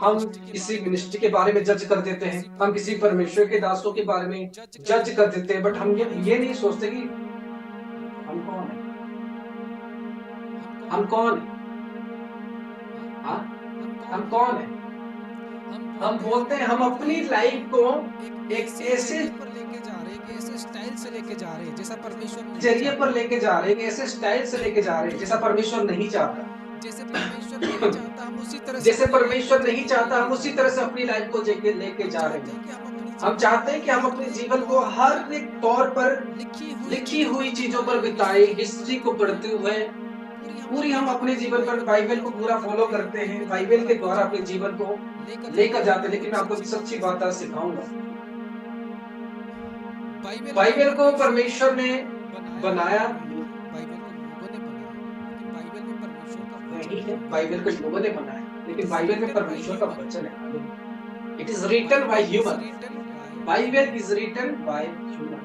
हम किसी मिनिस्ट्री के बारे में जज कर देते हैं, हम किसी परमेश्वर के दासों के बारे में जज कर देते हैं, बट हम ये नहीं सोचते कि हम कौन है, हम कौन है, हाँ, हम कौन है। हम बोलते हैं हम अपनी लाइफ को एक ऐसे लेके जा रहे हैं, ऐसे स्टाइल से लेके जा रहे हैं जैसा परमेश्वर जरिए पर लेके जा रहे हैं, ऐसे स्टाइल से लेके जा रहे हैं जैसा परमेश्वर नहीं चाहता। जैसे परमेश्वर नहीं चाहता हम उसी तरह जैसे परमेश्वर नहीं चाहता हम उसी तरह से अपनी लाइफ को लेके जा रहे हैं। हम चाहते हैं कि हम अपने जीवन को हर एक तौर पर लिखी हुई चीजों पर बिताए, हिस्ट्री को पढ़ते हुए पूरी हम अपने जीवन पर बाइबल को पूरा फॉलो करते हैं, बाइबल के द्वारा अपने जीवन को लेकर जाते हैं। लेकिन मैं आपको एक सच्ची बात आज सिखाऊंगा, बाइबल को परमेश्वर ने बनाया नहीं है, बाइबल को लोगों ने बनाया, लेकिन बाइबल में परमेश्वर का वचन है। It is written by human, Bible is written by human,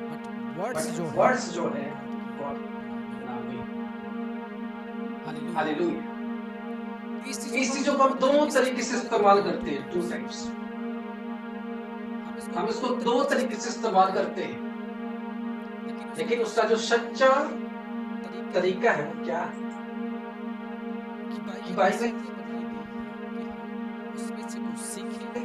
words जो है गॉड नामी। हालेलुया। इस चीजों को हम दो तरीके से इस्तेमाल करते हैं, टू टाइप्स। हम इसको दो तरीके से इस्तेमाल करते हैं, लेकिन उसका जो सच्चा तरीका है वो क्या है कि बाइबल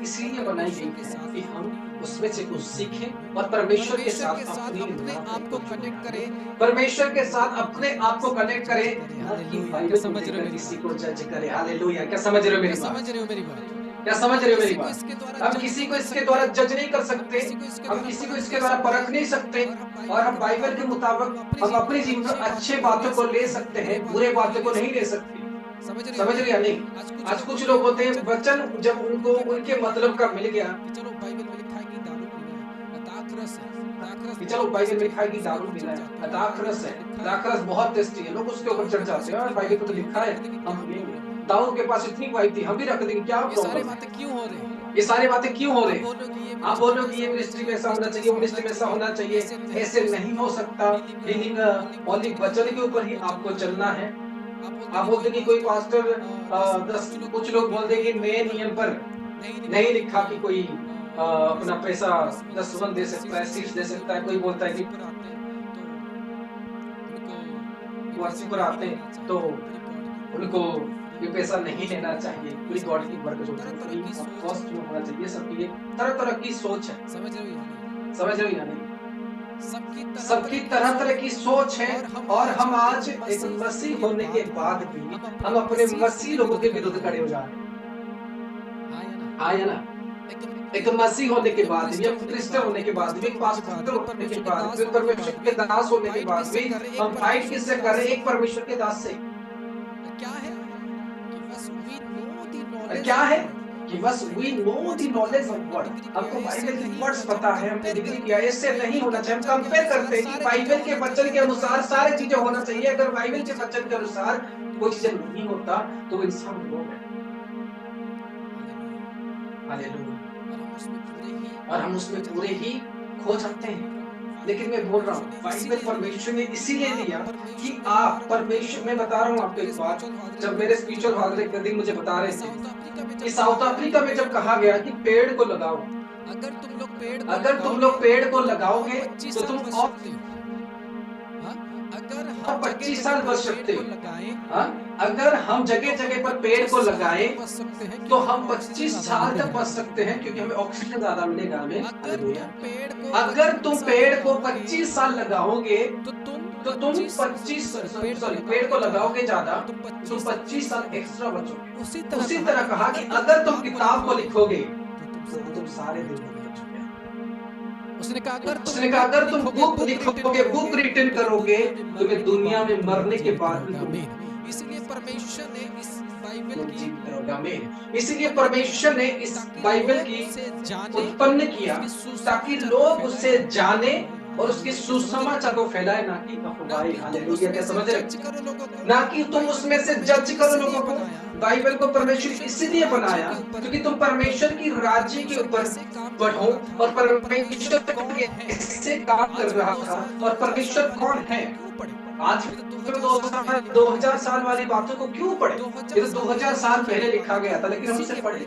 इसलिए बनाई गई है कि हम उसमें से कुछ सीखें और परमेश्वर के साथ अपने आप को कनेक्ट करें, परमेश्वर के साथ अपने आप को कनेक्ट करें, ना कि बाइबल समझ रहे हो किसी को जज करें। हालेलुया। क्या समझ रहे हो मेरी बात? क्या समझ रहे हो मेरी बात? हम किसी को इसके द्वारा जज नहीं कर सकते, हम किसी को इसके द्वारा परख नहीं सकते, और हम बाइबल के मुताबिक हम अपने जीवन में अच्छे बातों को ले सकते हैं, बुरे बातों को नहीं ले सकते। समझ रहे या नहीं? आज कुछ लोग होते हैं, वचन जब उनको उनके मतलब का मिल गया, चलो बाइबल में लिखा है कि दारू पीना है, दाखरस है, दाखरस बहुत टेस्टी है, लोग उसके ऊपर चढ़ जाते हैं, बाइबल में तो लिखा है हम पिएंगे। दाऊद के पास इतनी वाइफ थी, हम भी रख देंगे, क्या प्रॉब्लम? ये सारी बातें क्यों हो रही? आप बोलो कि ये मिनिस्ट्री में ऐसा होना चाहिए, मिनिस्ट्री में ऐसा होना चाहिए, ऐसे नहीं हो सकता। हीलिंग ओनली वचन के ऊपर ही आपको चलना है। आप बोलते कि कोई पास्टर कुछ लोग बोलते कि नए नियम पर नहीं लिखा कि कोई अपना पैसा 10 दे सकता है, 6 दे सकता है। कोई बोलता है कि वर्षी पर आते हैं तो उनको ये पैसा नहीं लेना चाहिए, पूरी गॉड की वर्क जो कॉस्ट में होना चाहिए। सबकी तरह तरह की सोच है, समझ रहे हो या नहीं? सबकी तरह तरह की सोच है, और हम आज एक मसीह होने के बाद भी हम अपने मसीह लोगों के विरुद्ध खड़े हो जा रहे हैं। हाँ या ना? एक मसीह होने के बाद भी, क्रिश्चियन होने के बाद भी, पास्टर होने के बाद भी, परमेश्वर के दास होने के बाद भी हम फाइट किससे कर रहे हैं? एक परमेश्वर के दास से। क्या है कि बस we know the knowledge of God, हमको बाइबल के वर्ड्स पता है, हमने डिग्री किया। इससे नहीं होना चाहिए। हम कंपेयर करते हैं कि बाइबल के वचन के अनुसार सारी चीजें होना चाहिए। अगर बाइबल के वचन के अनुसार कोई चीज नहीं होता तो वो इंसान लोग है। हालेलुया। और हम उसमें पूरे ही खो जाते हैं। लेकिन मैं बोल रहा हूँ बाइबल परमेश्वर ने इसीलिए दिया कि आप परमेश्वर, मैं बता रहा हूँ आपको एक बात, जब मेरे स्पिरिचुअल फादर एक दिन मुझे बता रहे थे कि साउथ अफ्रीका में जब कहा गया कि पेड़ को लगाओ, अगर तुम लोग पेड़ को लगाओगे तो तुम और 25 साल बच सकते हो। अगर हम जगह जगह पर पेड़ को लगाएं तो हम 25 साल तक बच सकते हैं, क्योंकि हमें ऑक्सीजन ज्यादा मिलेगा हमें। अगर तुम पेड़ को 25 साल लगाओगे तो तुम 25 पेड़ को लगाओगे ज्यादा तो 25 साल एक्स्ट्रा बचोगे। उसी तरह कहा कि अगर तुम किताब को लिखोगे तो तुम सारे दिन उसने कहा अगर तुम बुक लिखोगे, बुक रिटन करोगे, तुम्हें दुनिया में मरने के बाद भी इसलिए परमेश्वर ने इस बाइबल की उत्पन्न किया ताकि लोग उससे जाने और उसकी सुसमाचार को फैलाए, ना कि अफवाहें। हालेलुया। क्या समझ रहे? ना कि तुम उसमें से जज करो लोगों को। बाइबल को परमेश्वर इसलिए बनाया क्योंकि तुम परमेश्वर की राज्य के ऊपर बढ़ो, और परमेश्वर कैसे काम कर रहा था और परमेश्वर कौन है आज तो 2000 साल वाली बातों को क्यों पढ़े? ये तो 2000 साल पहले लिखा गया था, लेकिन हम उसे पढ़े।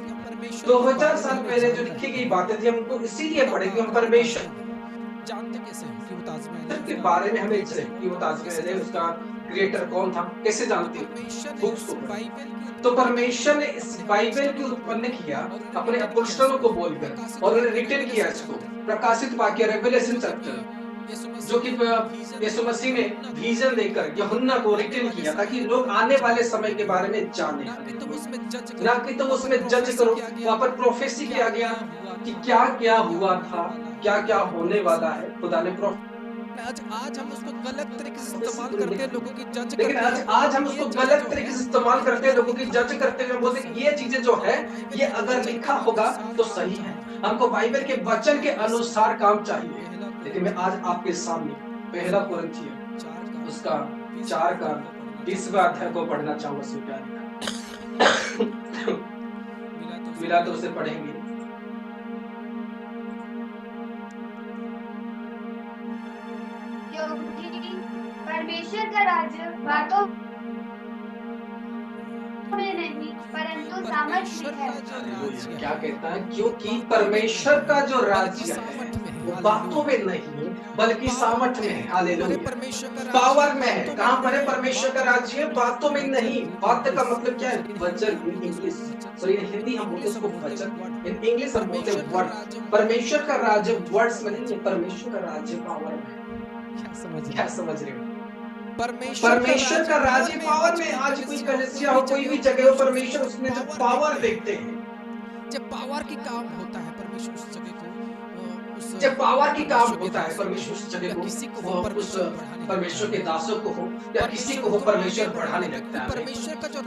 2000 साल पहले जो लिखी गई बातें थी, हम उनको इसीलिए पढ़े कि हम परमेश्वर जानते कैसे हैं कि वो ताजमहल है? के बारे में हमें कि वो ताजमहल है, उसका क्रिएटर कौन था, कैसे जानते हैं? बुक्स को पढ़े। तो परमेश्वर ने इस बाइबल को उत्पन्न किया अपने अपोस्तलों को बोलकर, और उन्होंने रिटन किया इसको, प्रकाशित वाक्य रेवलेशन चैप्टर, जो कि यीशु मसीह ने विजन देकर यूहन्ना को रिटन किया, ताकि लोग आने वाले समय के बारे में जाने। ना कि तुम उसमें जज करो, वहां पर प्रोफेसी किया गया कि क्या क्या हुआ था, क्या क्या होने वाला है। खुदा ने आज हम उसको गलत तरीके से इस्तेमाल करते हैं, लोगों की जज लेकिन आज हम उसको गलत तरीके से इस्तेमाल करते हैं, लोगों की जज करते हुए बोलते हैं ये चीजें जो है, ये अगर लिखा होगा तो सही है, हमको बाइबल के वचन के अनुसार काम चाहिए। लेकिन मैं आज आपके सामने पहला कुरिन्थियों उसका 4 का 20वां अध्याय को पढ़ना चाहूंगा। स्वीकार मिला तो उसे पढ़ेंगे। परमेश्वर का राज्य बातों में नहीं परंतु सामर्थ्य में है। क्या कहता है? क्योंकि परमेश्वर का जो राज्य है वो बातों में नहीं बल्कि सामर्थ्य में है। हालेलुया। पावर में है। कहां पर है परमेश्वर का राज्य? बातों में नहीं। बात का मतलब क्या है? वचन। इन इंग्लिश, सॉरी इन हिंदी हम बोलते उसको वचन, इन इंग्लिश हम बोलते हैं वर्ड। परमेश्वर का राज्य वर्ड्स में नहीं है, परमेश्वर का राज्य पावर में है। क्या समझ रहे हो? परमेश्वर का राज्य पावर में। आज कोई कलीसिया हो, कोई भी जगह हो, परमेश्वर उसमें जो पावर देखते हैं, जब पावर की काम होता है परमेश्वर उस जगह को, जब पावर की काम होता है परमेश्वर उस जगह को, वो उस परमेश्वर के दासों को हो या किसी को हो, परमेश्वर बढ़ाने लगता है।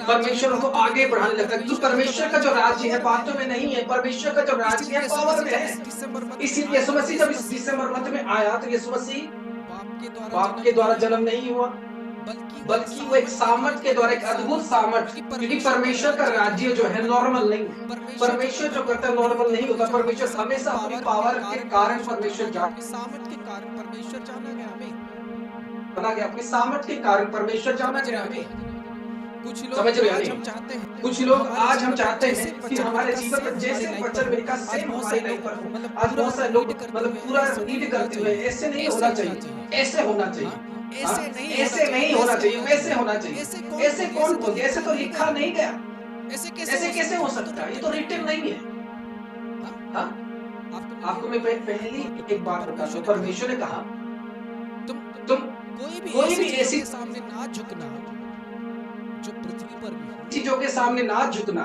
परमेश्वर को आगे बढ़ाने लगता है। तो परमेश्वर का जो राज्य है बातों में नहीं है, परमेश्वर का जो राज्य है पावर में है। इसीलिए यीशु मसीह जब इस दिसंबर मंथ में आया तो यीशु मसीह बाप के द्वारा जन्म नहीं हुआ, बल्कि वो एक सामर्थ के द्वारा, एक अद्भुत सामर्थ। क्योंकि परमेश्वर का राज्य जो है नॉर्मल नहीं है। परमेश्वर जो करता है नॉर्मल नहीं होता। परमेश्वर हमेशा अपनी पावर के कारण परमेश्वर सामर्थ के कारण परमेश्वर जाना गया हमें, बना गया। अपनी सामर्थ के कारण परमेश्वर जाना गया हमें। कुछ लोग समझ रहे आज हो? हम चाहते हैं, कुछ लोग आज हम चाहते हैं कि हमारे जीवन में जैसे वचन में लिखा सेम हमारी लाइफ पर हो। आज बहुत सारे लोग मतलब पूरा रीड करते हुए ऐसे नहीं होना चाहिए, ऐसे होना चाहिए, ऐसे नहीं होना चाहिए, वैसे होना चाहिए। ऐसे कौन बोलते? ऐसे तो लिखा नहीं गया। ऐसे कैसे हो सकता है? ये तो रिटन नहीं है। हाँ, आपको मैं पहली एक बात बताता हूँ। परमेश्वर ने कहा तुम कोई भी ऐसी सामने ना झुकना जो पृथ्वी पर भी हो, चीजों के सामने ना झुकना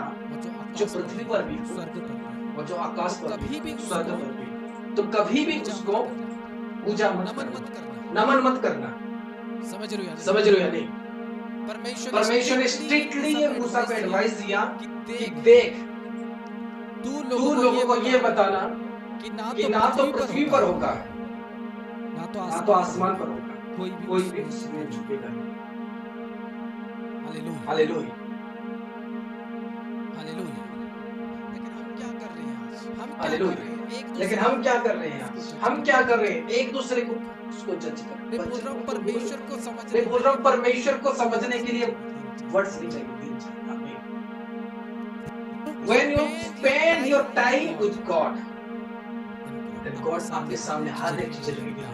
जो पृथ्वी पर भी हो, स्वर्ग पर भी और जो आकाश पर कभी भी भी, स्वर्ग पर भी, तो कभी भी उसको पूजा मत करना, नमन मत करना। समझ रहे हो या नहीं? परमेश्वर ने स्ट्रिक्टली ये मूसा को एडवाइस दिया कि देख, तू लोगों को ये बताना कि ना तो पृथ्वी पर होगा, ना तो आसमान पर होगा, कोई भी उसमें झुकेगा नहीं। हालेलुया। लेकिन हम क्या कर रहे हैं आज? हम क्या कर रहे हैं? एक दूसरे को उसको जज कर। मैं बोल रहा हूँ परमेश्वर को समझने के लिए वर्ड्स नहीं चाहिए, दिन चाहिए। When you spend your time with God, then God आपके सामने हर एक चीज रखेगी।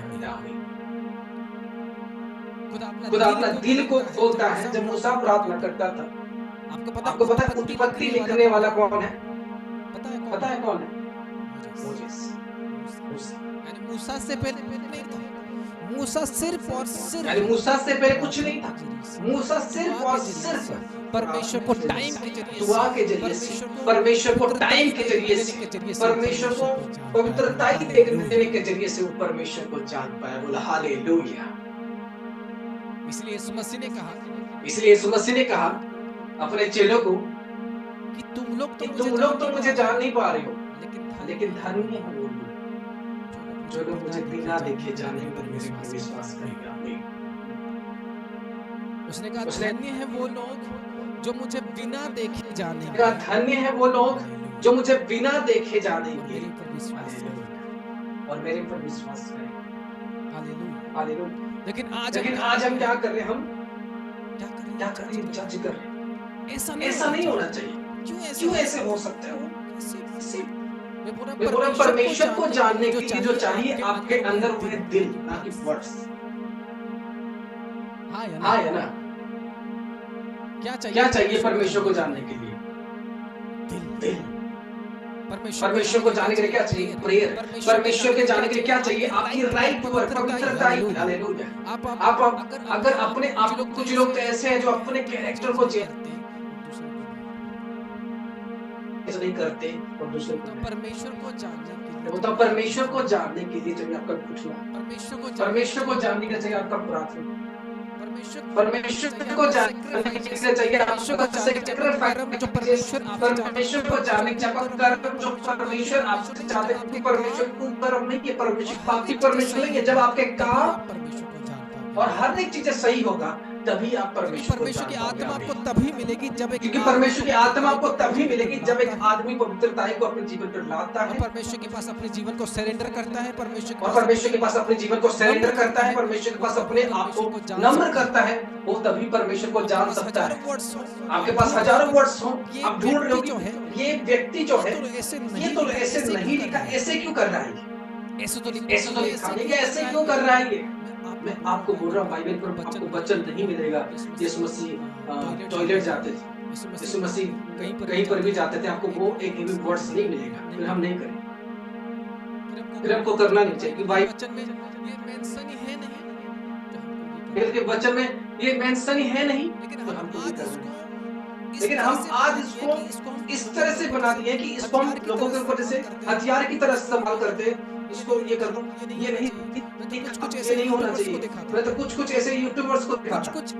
खुदा अपना दिल को खोलता है। जब मूसा प्रार्थना करता था, आपको पता है उत्पत्ति लिखने वाला कौन है? पता है कौन है? मूसा से पहले नहीं था। मूसा सिर्फ और सिर्फ, यानी मूसा से पहले कुछ नहीं था। मूसा सिर्फ और सिर्फ परमेश्वर को टाइम के जरिए, दुआ के जरिए, परमेश्वर को टाइम के जरिए, परमेश्वर को पवित्रता देने के जरिए से वो परमेश्वर को जान पाया। बोला हालेलुया। इसलिए यीशु मसीह ने कहा अपने चेलों को कि तुम लोग तो मुझे जान नहीं पा रहे हो, लेकिन धन्य है वो लोग जो लोग मुझे बिना देखे जाने पर मेरे पर विश्वास करेंगे। आमीन। उसने कहा धन्य है वो लोग जो मुझे बिना देखे जानेंगे। धन्य है वो लोग जो मुझे बिना देखे जानेंगे और मेरे पर विश्वास करेंगे। हालेलुया। लेकिन आज हम क्या कर रहे हैं? हम क्या कर क्या कर रहे हैं? जज कर रहे हैं। ऐसा ऐसा नहीं होना चाहिए। क्यों ऐसे हो सकता है? कैसे मैं पूरा परमेश्वर को जानने के लिए जो चाहिए आपके अंदर वो है दिल, ना कि वर्ड्स। हाँ या ना? क्या चाहिए परमेश्वर को जानने के लिए? दिल। परमेश्वर को जानने के लिए क्या चाहिए? प्रेयर। परमेश्वर के जानने के लिए क्या चाहिए? आपकी राइट वर्ड, पवित्रता। हालेलुया। आप अगर अपने आप, कुछ लोग तो ऐसे हैं जो अपने कैरेक्टर को नहीं करते और दूसरे को परमेश्वर को जानने के लिए वो तो परमेश्वर को जानने के लिए चाहिए आपका पूछना, परमेश्वर को जानने के लिए चाहिए आपका प्रार्थना, परमेश्वर को जानने के लिए चाहिए आपका सेक्रेफाइस, जो परमेश्वर को जानने के लिए आपका कर्म, जो परमेश्वर आपसे चाहते हैं। क्योंकि परमेश्वर को कर्म नहीं है, परमेश्वर पापी परमेश्वर नहीं है। जब आपके काम और हर एक चीजें सही होगा तभी आप परमेश्वर की आत्मा आपको तभी मिलेगी जब एक, क्योंकि परमेश्वर की आत्मा आपको तभी मिलेगी जब एक आदमी पवित्रता को अपने जीवन पर लाता है, परमेश्वर के पास अपने जीवन को सरेंडर करता है, परमेश्वर के पास अपने जीवन को सरेंडर करता है, परमेश्वर के पास अपने आप को नम्र करता है, वो तभी परमेश्वर को जान सकता है। आपके पास हजारों वर्ड्स हो, आप ढूंढ रहे हो ये व्यक्ति जो है ये तो ऐसे नहीं लिखा, ऐसे क्यों कर रहा है? ऐसे तो लिखा नहीं, ऐसे क्यों कर रहा है? ये मैं आपको बोल रहा हूँ, बाइबल पर आपको वचन नहीं मिलेगा। यीशु मसीह टॉयलेट जाते थे, यीशु मसीह कहीं पर भी जाते थे, आपको वो एक भी वर्ड्स नहीं मिलेगा। फिर हम नहीं करें, फिर हमको करना नहीं चाहिए। बाइबल के वचन में ये मेंशन ही है नहीं, तो हमको नहीं करना। लेकिन हम आज इसको इस तरह से बना दिए कि इसको हम लोगों के ऊपर जैसे हथियार की तरह इस्तेमाल करते हैं। इसको ये कर दूं, ये नहीं, कुछ ऐसे नहीं होना चाहिए। मैं तो कुछ ऐसे यूट्यूबर्स को दिखाता, कुछ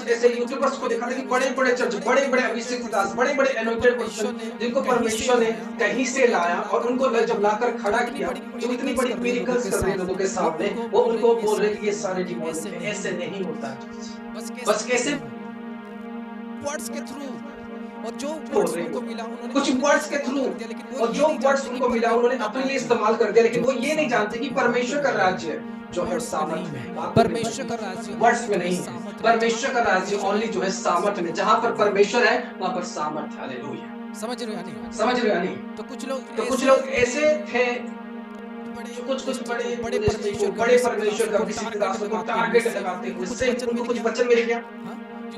ऐसे यूट्यूबर्स को दिखाता कि बड़े-बड़े चर्च, बड़े-बड़े अभिषेक दास, बड़े-बड़े एनोइंटेड पर्सन जिनको परमेश्वर ने कहीं से लाया और उनको जब लाकर खड़ा किया, जो इतनी बड़ी मिरेकल्स कर रहे लोगों के सामने, वो उनको बोल रहे कि ये सारे डिमोनिक हैं। ऐसे नहीं होता। बस कैसे? वर्ड्स के थ्रू, और जो वर्ड्स उनको मिला उन्होंने कुछ वर्ड्स के थ्रू, और जो वर्ड्स उनको मिला उन्होंने अपने लिए इस्तेमाल कर दिया। लेकिन वो ये नहीं जानते कि परमेश्वर का राज्य जो है सामर्थ में, परमेश्वर का राज्य वर्ड्स में नहीं, परमेश्वर का राज्य ओनली जो है सामर्थ में। जहां पर परमेश्वर है वहां पर सामर्थ। हालेलुया। समझ रहे हो या नहीं? तो कुछ लोग ऐसे थे, कुछ बड़े परमेश्वर का किसी दास को टारगेट लगाते हुए, उससे उनको कुछ वचन मिल गया।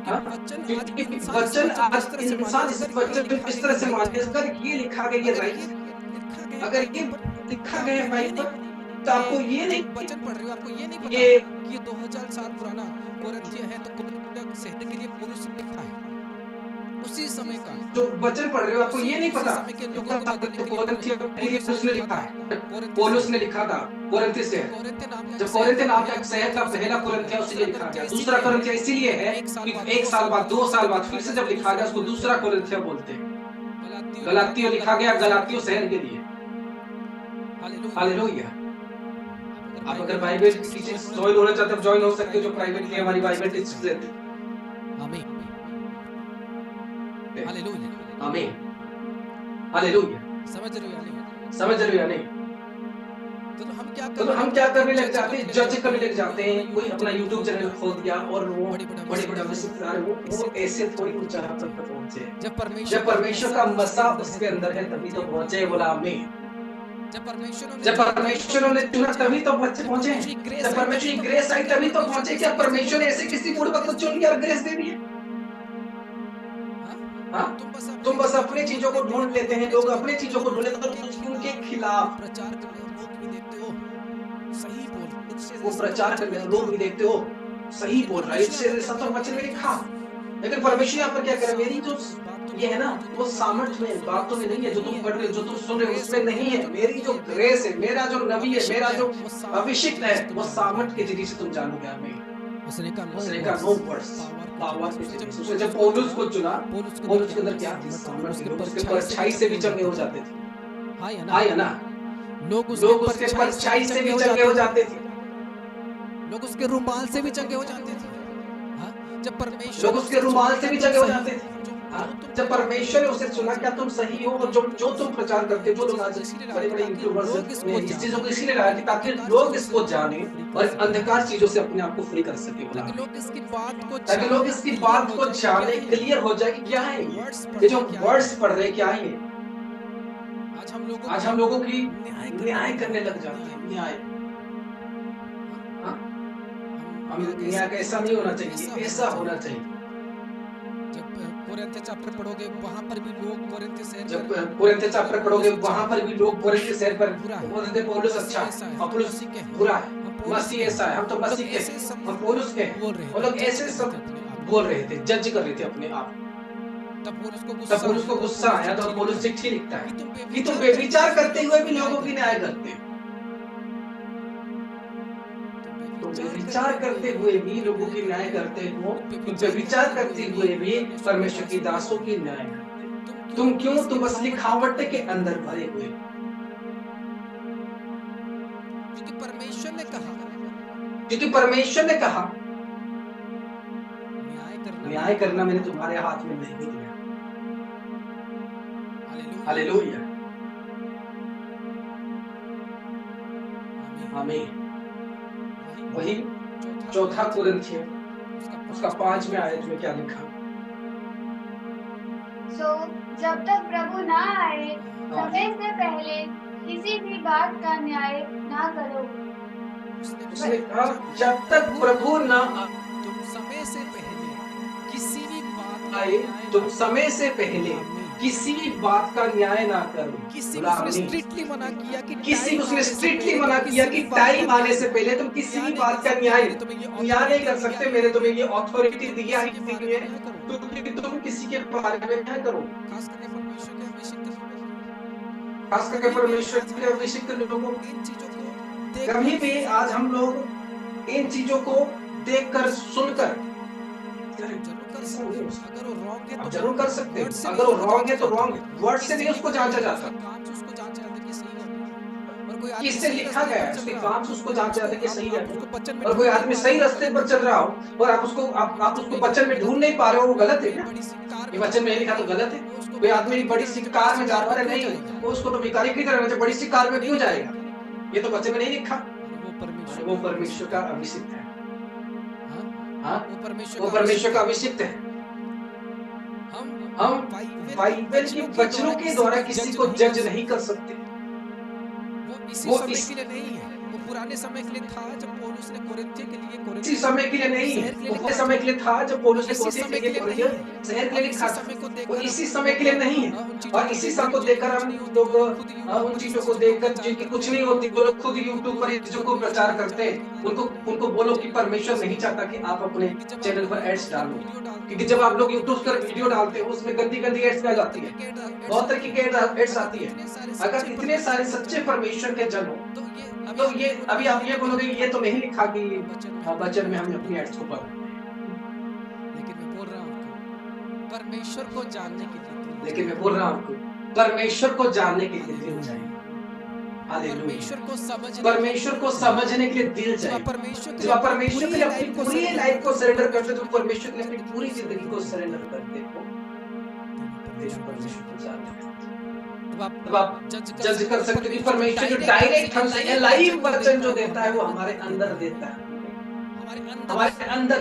वचन आज इंसान इस वचन इस तरह से मानते हैं, अगर ये लिखा गया, ये राइट, अगर ये लिखा गया है बाइबल, तो आपको ये नहीं, वचन पढ़ रहे हो, आपको ये नहीं पता ये 2000 साल पुराना कोरिन्थिय है, तो कोरिन्थिय के लिए पौलुस ने लिखा है उसी समय का। जो वचन पढ़ रहे हो आपको ये नहीं पता कोरिन्थिय के लिए उसने लिखा है, पौलुस ने लिखा था कोरिन्थ से। जब कोरिन्थ नाम का एक शहर था, पहला कोरिन्थिया उसीलिए लिखा गया। दूसरा कोरिन्थिया इसीलिए है कि 1 साल बाद, 2 साल बाद फिर से जब लिखा गया उसको दूसरा कोरिन्थिया बोलते हैं। गलातियों लिखा गया गलातियों शहर के लिए। हालेलुया। आप अगर बाइबल की चीज ज्वाइन होना चाहते हो, ज्वाइन हो सकते हो, जो प्राइवेट है हमारी बाइबल टीचर्स देते हैं। आमीन, हालेलुया, आमीन, हालेलुया। समझ रहे हो या नहीं? तो हम क्या करने लग जाते हैं? जज करने लग जाते हैं। कोई अपना YouTube चैनल खोल दिया और वो बड़े-बड़े अभिषेकदार वो ऐसे थोड़ी ऊंचा तक पहुंचे। जब परमेश्वर का मसा उसके अंदर है तभी तो पहुंचे। बोला आमीन। जब परमेश्वर ने चुना तभी तो बच्चे पहुंचे। जब परमेश्वर की ग्रेस आई तभी तो पहुंचे। क्या परमेश्वर ने ऐसे किसी मूड को चुन लिया और ग्रेस दे दी है? तुम बस अपनी चीजों को ढूंढ लेते हैं। लोग अपनी चीजों को ढूंढ लेते हैं, उनके खिलाफ प्रचार करते हो, लोग भी देखते हो सही बोल, वो प्रचार करते हो, लोग भी देखते हो सही बोल रहा है, इससे ऐसा तो वचन में लिखा। लेकिन परमेश्वर यहाँ पर क्या करे? मेरी जो ये है ना, वो सामर्थ्य में, बातों में नहीं है, जो तुम पढ़ रहे हो, जो तुम सुन रहे हो, उसमें नहीं है। मेरी जो ग्रेस है, मेरा जो नबी है, मेरा जो अभिषेक है, वो सामर्थ्य के जरिए से तुम जानोगे। आमीन। उसने कहा नो वर्ड्स, पावर के जरिए। उसने जब पौलुस को चुना, पौलुस के अंदर क्या थी? सामर्थ्य। लोग उसके परछाई से भी चंगे हो जाते थे। हाँ या ना? लोग उसके परछाई से भी चंगे हो जाते थे। लोग उसके रुमाल से भी चंगे हो जाते थे। जब परमेश्वर, लोग उसके रुमाल से भी चंगे हो जाते थे। जब परमेश्वर ने उसे चुना, क्या तुम सही हो? और जो तुम प्रचार करते हो, जो लोग आज बड़े-बड़े यूट्यूबर्स ने इस चीज़ों को इसीलिए लाया कि ताकि लोग इसको जाने और अंधकार चीज़ों से अपने आप को फ्री कर सके। बोला ताकि लोग इसकी बात को जाने, क्लियर हो जाए कि क्या है ये जो वर्ड्स पढ़ रहे हैं, क्या है ये? आज हम लोगों की न्याय करने लग जाते हैं। न्याय, हाँ? हम न्याय का ऐसा नहीं होना चाहिए, ऐसा होना चाहिए। जब कोरिन्थ चैप्टर पढ़ोगे वहां पर भी लोग कोरिन्थ शहर जब कोरिन्थ चैप्टर पढ़ोगे वहां पर भी लोग कोरिन्थ शहर पर बोलते हैं पौलुस अच्छा है, अपुल्लोस बुरा है, मसीह ऐसा है, हम तो मसीह के हैं, हम पौलुस के हैं। वो लोग ऐसे सब बोल रहे थे, जज कर रहे थे अपने आप। तब पौलुस को गुस्सा आया तो पौलुस चिट्ठी लिखता है कि तुम बेविचार करते हुए भी लोगों की न्याय करते हो। तुम बेविचार करते हुए भी लोगों की न्याय करते हो, तुम बेविचार करते हुए भी परमेश्वर की दासों की न्याय करते हो। तुम क्यों? तुम बस लिखावट के अंदर भरे हुए। क्योंकि परमेश्वर ने कहा न्याय करना मैंने तुम्हारे हाथ में नहीं दिया। हालेलुया, आमीन। वही चौथा कुरिन्थियों उसका 5वें आयत में क्या लिखा? सो जब तक प्रभु ना आए, समय से पहले किसी भी बात का न्याय ना करो। उसने कहा जब तक प्रभु ना तुम समय से पहले किसी भी बात आए, तुम समय से पहले किसी भी बात का न्याय ना करो। किसी उसने स्ट्रिक्टली मना किया कि टाइम आने से पहले तुम किसी भी बात का न्याय नहीं कर सकते। मैंने तुम्हें ये अथॉरिटी दिया है क्योंकि तुम किसी के बारे में क्या करो, खास करके परमेश्वर के अभिषिक्त लोगों को। कभी भी आज हम लोग इन चीजों को देखकर सुनकर आप जरूर कर सकते हैं। अगर वो रॉन्ग है तो रॉन्ग, वर्ड से नहीं उसको जांचा जाता, किससे लिखा गया है उसके काम से उसको जांचा जाता है कि सही है। और कोई आदमी सही रास्ते पर चल रहा हो और आप उसको वचन में ढूंढ नहीं पा रहे हो, वो गलत है क्या? ये वचन में लिखा तो गलत है। कोई आदमी बड़ी सी कार में जा रहा है, नहीं वो उसको तो भिखारी की तरह बड़ी सी कार में क्यों जाएगा? ये तो वचन में नहीं लिखा। वो परमेश्वर का अभिषिक्त है। हाँ, वो परमेश्वर का अभिषिक्त है। हम बाइबल के वचनों के द्वारा किसी को जज नहीं कर सकते। वो इसी समय के लिए नहीं है, वो पुराने समय के लिए था जब पौलुस ने कोरिन्थियों के लिए इसी समय के लिए नहीं है, वो पुराने समय के लिए था जब पौलुस ने कोरिन्थियों के लिए शहर के लिए लिखा। वो इसी समय के लिए नहीं है। और इसी सब को देखकर हम लोग उन चीजों को देखकर जिनकी कुछ नहीं होती, वो लोग खुद यूट्यूब पर चीजों को प्रचार करते हैं। उनको बोलो कि परमेश्वर नहीं चाहता कि आप अपने चैनल पर एड्स डालो, क्योंकि जब आप लोग यूट्यूब पर वीडियो डालते हो उसमें गंदी एड्स आ जाती है, बहुत तरह की एड्स आती है। अगर इतने सारे सच्चे परमेश्वर के जन हो तो ये अभी आप ये बोलोगे ये तो नहीं लिखा कि वचन में हम अपनी एड्स को पढ़ो। लेकिन मैं बोल रहा हूँ परमेश्वर को जानने के लिए दिल चाहिए। परमेश्वर को समझने के लिए दिल चाहिए। जब आप परमेश्वर के लिए अपनी पूरी लाइफ को सरेंडर करते हो, तो परमेश्वर के लिए अपनी पूरी जिंदगी को सरेंडर करते हो, परमेश्वर को जानते हो। तब आप जज कर सकते हो कि परमेश्वर जो डायरेक्ट हमसे लाइव वचन जो देता है वो हमारे अंदर देता है। हमारे अंदर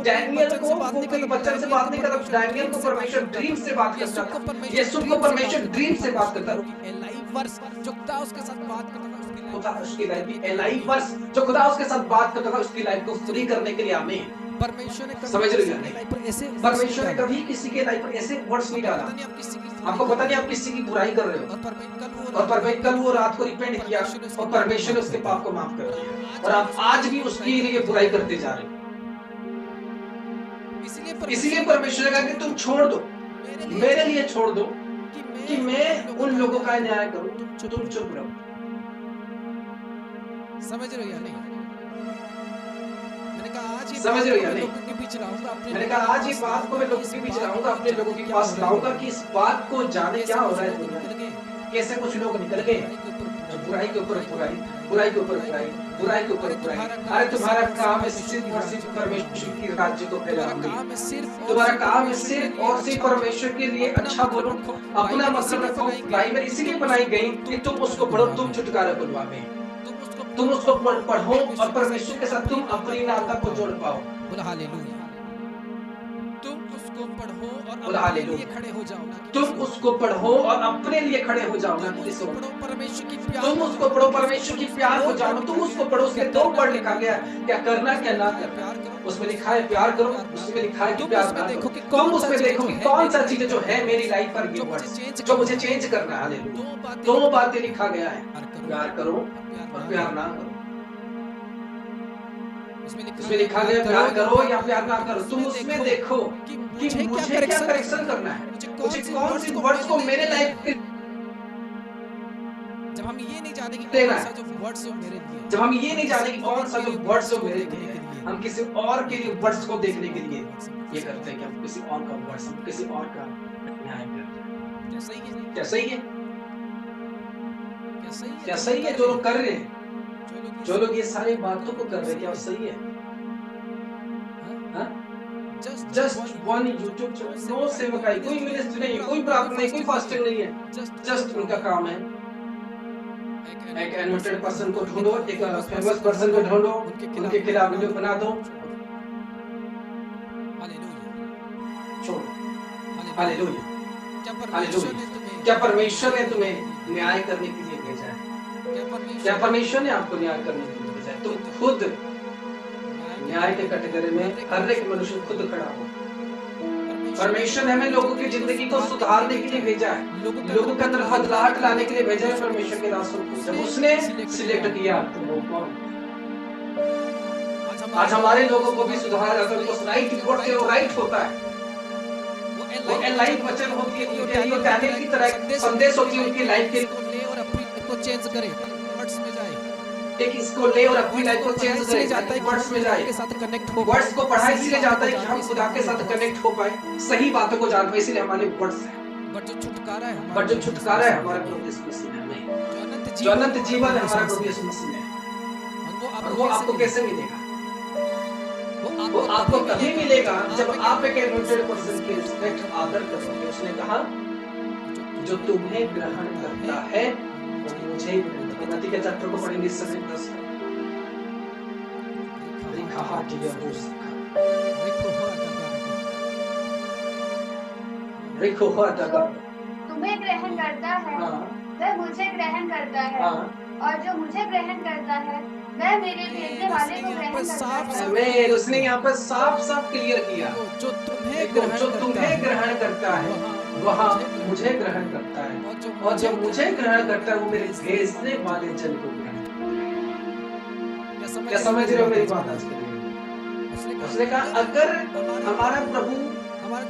डैनियल को कोई वचन से बात नहीं करता, डैनियल को परमेश्वर ड्रीम से बात करता था। यीशु को परमेश्वर ड्रीम से बात करता था। वर्ष जो खुदा उसके साथ बात करता था, उसकी लाइफ की लाइव वर्ष जो खुदा उसके साथ बात करता था, उसकी लाइफ को फ्री करने के लिए हमें परमेश्वर ने समझ रही है। परमेश्वर ने कभी किसी के लाइफ पर ऐसे वर्ड्स नहीं डाला। आपको पता नहीं आप किसी की बुराई कर रहे हो और परमेश्वर कल वो रात को रिपेंट किया और परमेश्वर ने उसके पाप को माफ कर दिया और आप आज भी उसके लिए बुराई करते जा रहे हो। इसलिए परमेश्वर ने कहा कि तुम छोड़ दो, मेरे लिए छोड़ दो कि मैं उन लोगों का न्याय करूं, तुम चुप रहो। समझ रहे हो या नहीं? मैंने कहा आज ये बात को मैं लोगों के बीच लाऊंगा, अपने लोगों के पास लाऊंगा कि इस बात को जाने क्या हो रहा है दुनिया में, कैसे कुछ लोग निकल गए जो बुराई के ऊपर बुराई, बुराई के ऊपर बुराई, बुराई के ऊपर बुराई। अरे तुम्हारा काम है सिर्फ और सिर्फ परमेश्वर की राज्य को फैलाना। तुम्हारा काम है सिर्फ और सिर्फ परमेश्वर के लिए अच्छा बोलो, अपना मतलब रखो। बाइबल इसीलिए बनाई गई कि तुम उसको पढ़ो, तुम छुटकारा खुलवा में, तुम उसको पढ़ो और परमेश्वर के साथ तुम अपनी नाता को जोड़ पाओ। बोला हालेलुया। तुम उसको पढ़ो और बोला अपने लिए हालेलुया। खड़े हो जाओ ना कि तुम उसको पढ़ो और अपने लिए खड़े हो जाओ ना तुम किसी उसको और। पढ़ो परमेश्वर की प्यार तुम उसको पढ़ो, परमेश्वर की प्यार को जानो। तुम उसको पढ़ो, उसके दो वर्ड लिखा गया, क्या करना क्या ना करना। प्यार करो। उसमें लिखा है प्यार करो, उसमें लिखा है कि तुम प्यार उसमें ना देखो करो। कि तुम कौन सा उसमें चीज़ देखो जो कि है कौन सा मेरी चीज जो है मेरी लाइफ पर जो ये मुझे वर्ड्स चेंज जो मुझे करना चेंज करना है। हालेलुया। दो दो बातें लिखा गया है, करो प्यार करो और और प्यार ना करो। इसमें उसमें लिखा गया प्यार करो या प्यार ना करो। तुम उसमें देखो कि मुझे क्या करेक्शन करना है, मुझे कौन सी वर्ड्स को मेरे लाइफ के जब हम ये नहीं जाने कि देना कौन है। सा जो वर्ड्स जो मेरे लिए जब हम ये नहीं जाने कि कौन सा जो वर्ड्स जो मेरे देखने लिए के है, लिए हम किसी और के लिए वर्ड्स को देखने के लिए ये करते हैं कि हम किसी और का वर्ड्स, हम किसी और का न्याय करते हैं। क्या सही है क्या सही है? क्या सही है क्या सही है जो लोग कर रहे हैं, जो लोग ये सारी बातों को कर रहे हैं, क्या वो सही है? Just one YouTube channel, no सेवकाई, कोई मिनिस्ट्री नहीं, कोई प्रार्थना नहीं, कोई फास्टिंग नहीं है। जस्ट उनका काम है एक एनिमेटेड पर्सन को ढूंढो, एक फेमस पर्सन को ढूंढो, उनके खिलाफ वीडियो बना दो, छोड़ो। हालेलुया। क्या परमेश्वर ने तुम्हें न्याय करने के लिए भेजा है? क्या परमेश्वर ने आपको न्याय करने के लिए भेजा है? तुम खुद न्याय के कटघरे में हर एक मनुष्य खुद खड़ा हो। परमेश्वर ने हमें लोगों की जिंदगी को सुधारने के लिए भेजा है, लोगों के अंदर बदलाव लाने के लिए भेजा है परमेश्वर के दासों को। जब उसने सिलेक्ट किया तो वो कौन? आज हमारे लोगों को भी सुधार, अगर उस राइट वर्ड से वो राइट होता है, वो लाइफ वचन होती है, उनके लिए डैनियल की तरह संदेश होती है उनकी लाइफ के ले और अपनी को चेंज करे, वर्ड्स में जाए, एक इसको ले और अपनी लाइफ को चेंज करे, जाता है वर्ड्स में जाए। के साथ कनेक्ट हो। वर्ड्स को पढ़ा इसलिए जाता है कि हम खुदा के साथ कनेक्ट हो पाए, सही बातों को जान पाए, इसलिए हमारे वर्ड्स हैं। बट जो छुटकारा है, बट जो छुटकारा है हमारा प्रभु यीशु मसीह में हमें, जो अनंत जीवन है हमारा प्रभु यीशु मसीह में, और वो आपको कैसे मिलेगा? वो आपको तभी मिलेगा जब आप एक एनोटेड पर्सन की रिस्पेक्ट आदर करोगे। उसने कहा जो तुम्हें ग्रहण करता है वो मुझे ही ग्रहण करता है। मत्ती के चैप्टर को पढ़ेंगे इस समय 10 का। लिखा हाथ दिया हो सका, रिखो हुआ दगा। तुम्हें ग्रहण करता है वह मुझे ग्रहण करता है, और जो मुझे ग्रहण करता है वह मेरे भेजने वाले को ग्रहण करता है। आमीन। उसने यहाँ पर साफ साफ क्लियर किया, जो तुम्हें ग्रहण करता है वह मुझे ग्रहण करता है, और जो मुझे ग्रहण करता है वो मेरे भेजने वाले जन को ग्रहण करता है। क्या समझ रहे हो मेरी बात आज के लिए? उसने कहा अगर हमारा प्रभु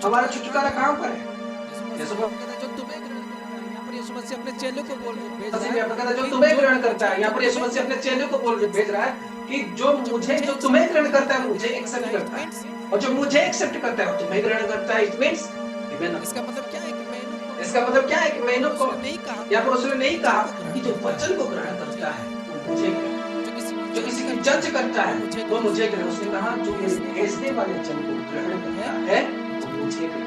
हमारा छुटकारा कहाँ पर है? जो तुम्हें ग्रहण करता है, यहाँ पर यीशु मसीह अपने चेलों को बोल भेज रहा है, जो तुम्हें ग्रहण करता है, यहाँ पर यीशु मसीह अपने चेलों को भेज रहा है कि जो तुम्हें ग्रहण करता है मुझे एक्सेप्ट करता है, और जो मुझे एक्सेप्ट करता है वो तुम्हें ग्रहण करता है। इट मींस इसका मतलब क्या है कि मैंने को नहीं कहा, यहाँ पर उसने नहीं कहा कि जो वचन को ग्रहण करता है वो मुझे, जो किसी की जज करता है वो मुझे ग्रहण, उसने कहा जो मेरे भेजने वाले जन को ग्रहण करता है वो मुझे ग्रहण।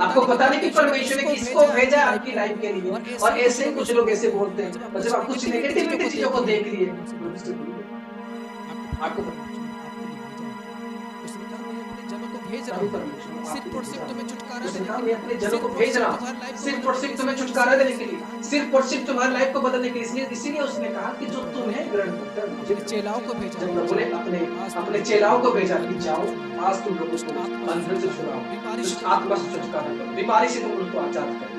आपको पता नहीं कि परमेश्वर ने किसको भेजा आपकी लाइफ के लिए, और ऐसे कुछ लोग ऐसे बोलते हैं, और जब आप कुछ नेगेटिविटी चीजों को देख लिए आपको सिर्फ और सिर्फ तुम्हें छुटकारा मैं अपने जनों को भेज रहा हूँ, सिर्फ और सिर्फ तुम्हें छुटकारा देने के लिए, सिर्फ और सिर्फ तुम्हारी लाइफ को बदलने के लिए। इसीलिए उसने कहा कि जो तुम्हें ग्रहण करता है मुझे चेलाओं को भेजा। जब प्रभु ने अपने चेलाओं को भेजा कि जाओ आज तुम लोगों को अंधेरे से छुड़ाओ, दुष्ट आत्मा से छुटकारा करो, बीमारी से तुम उनको आजाद करो।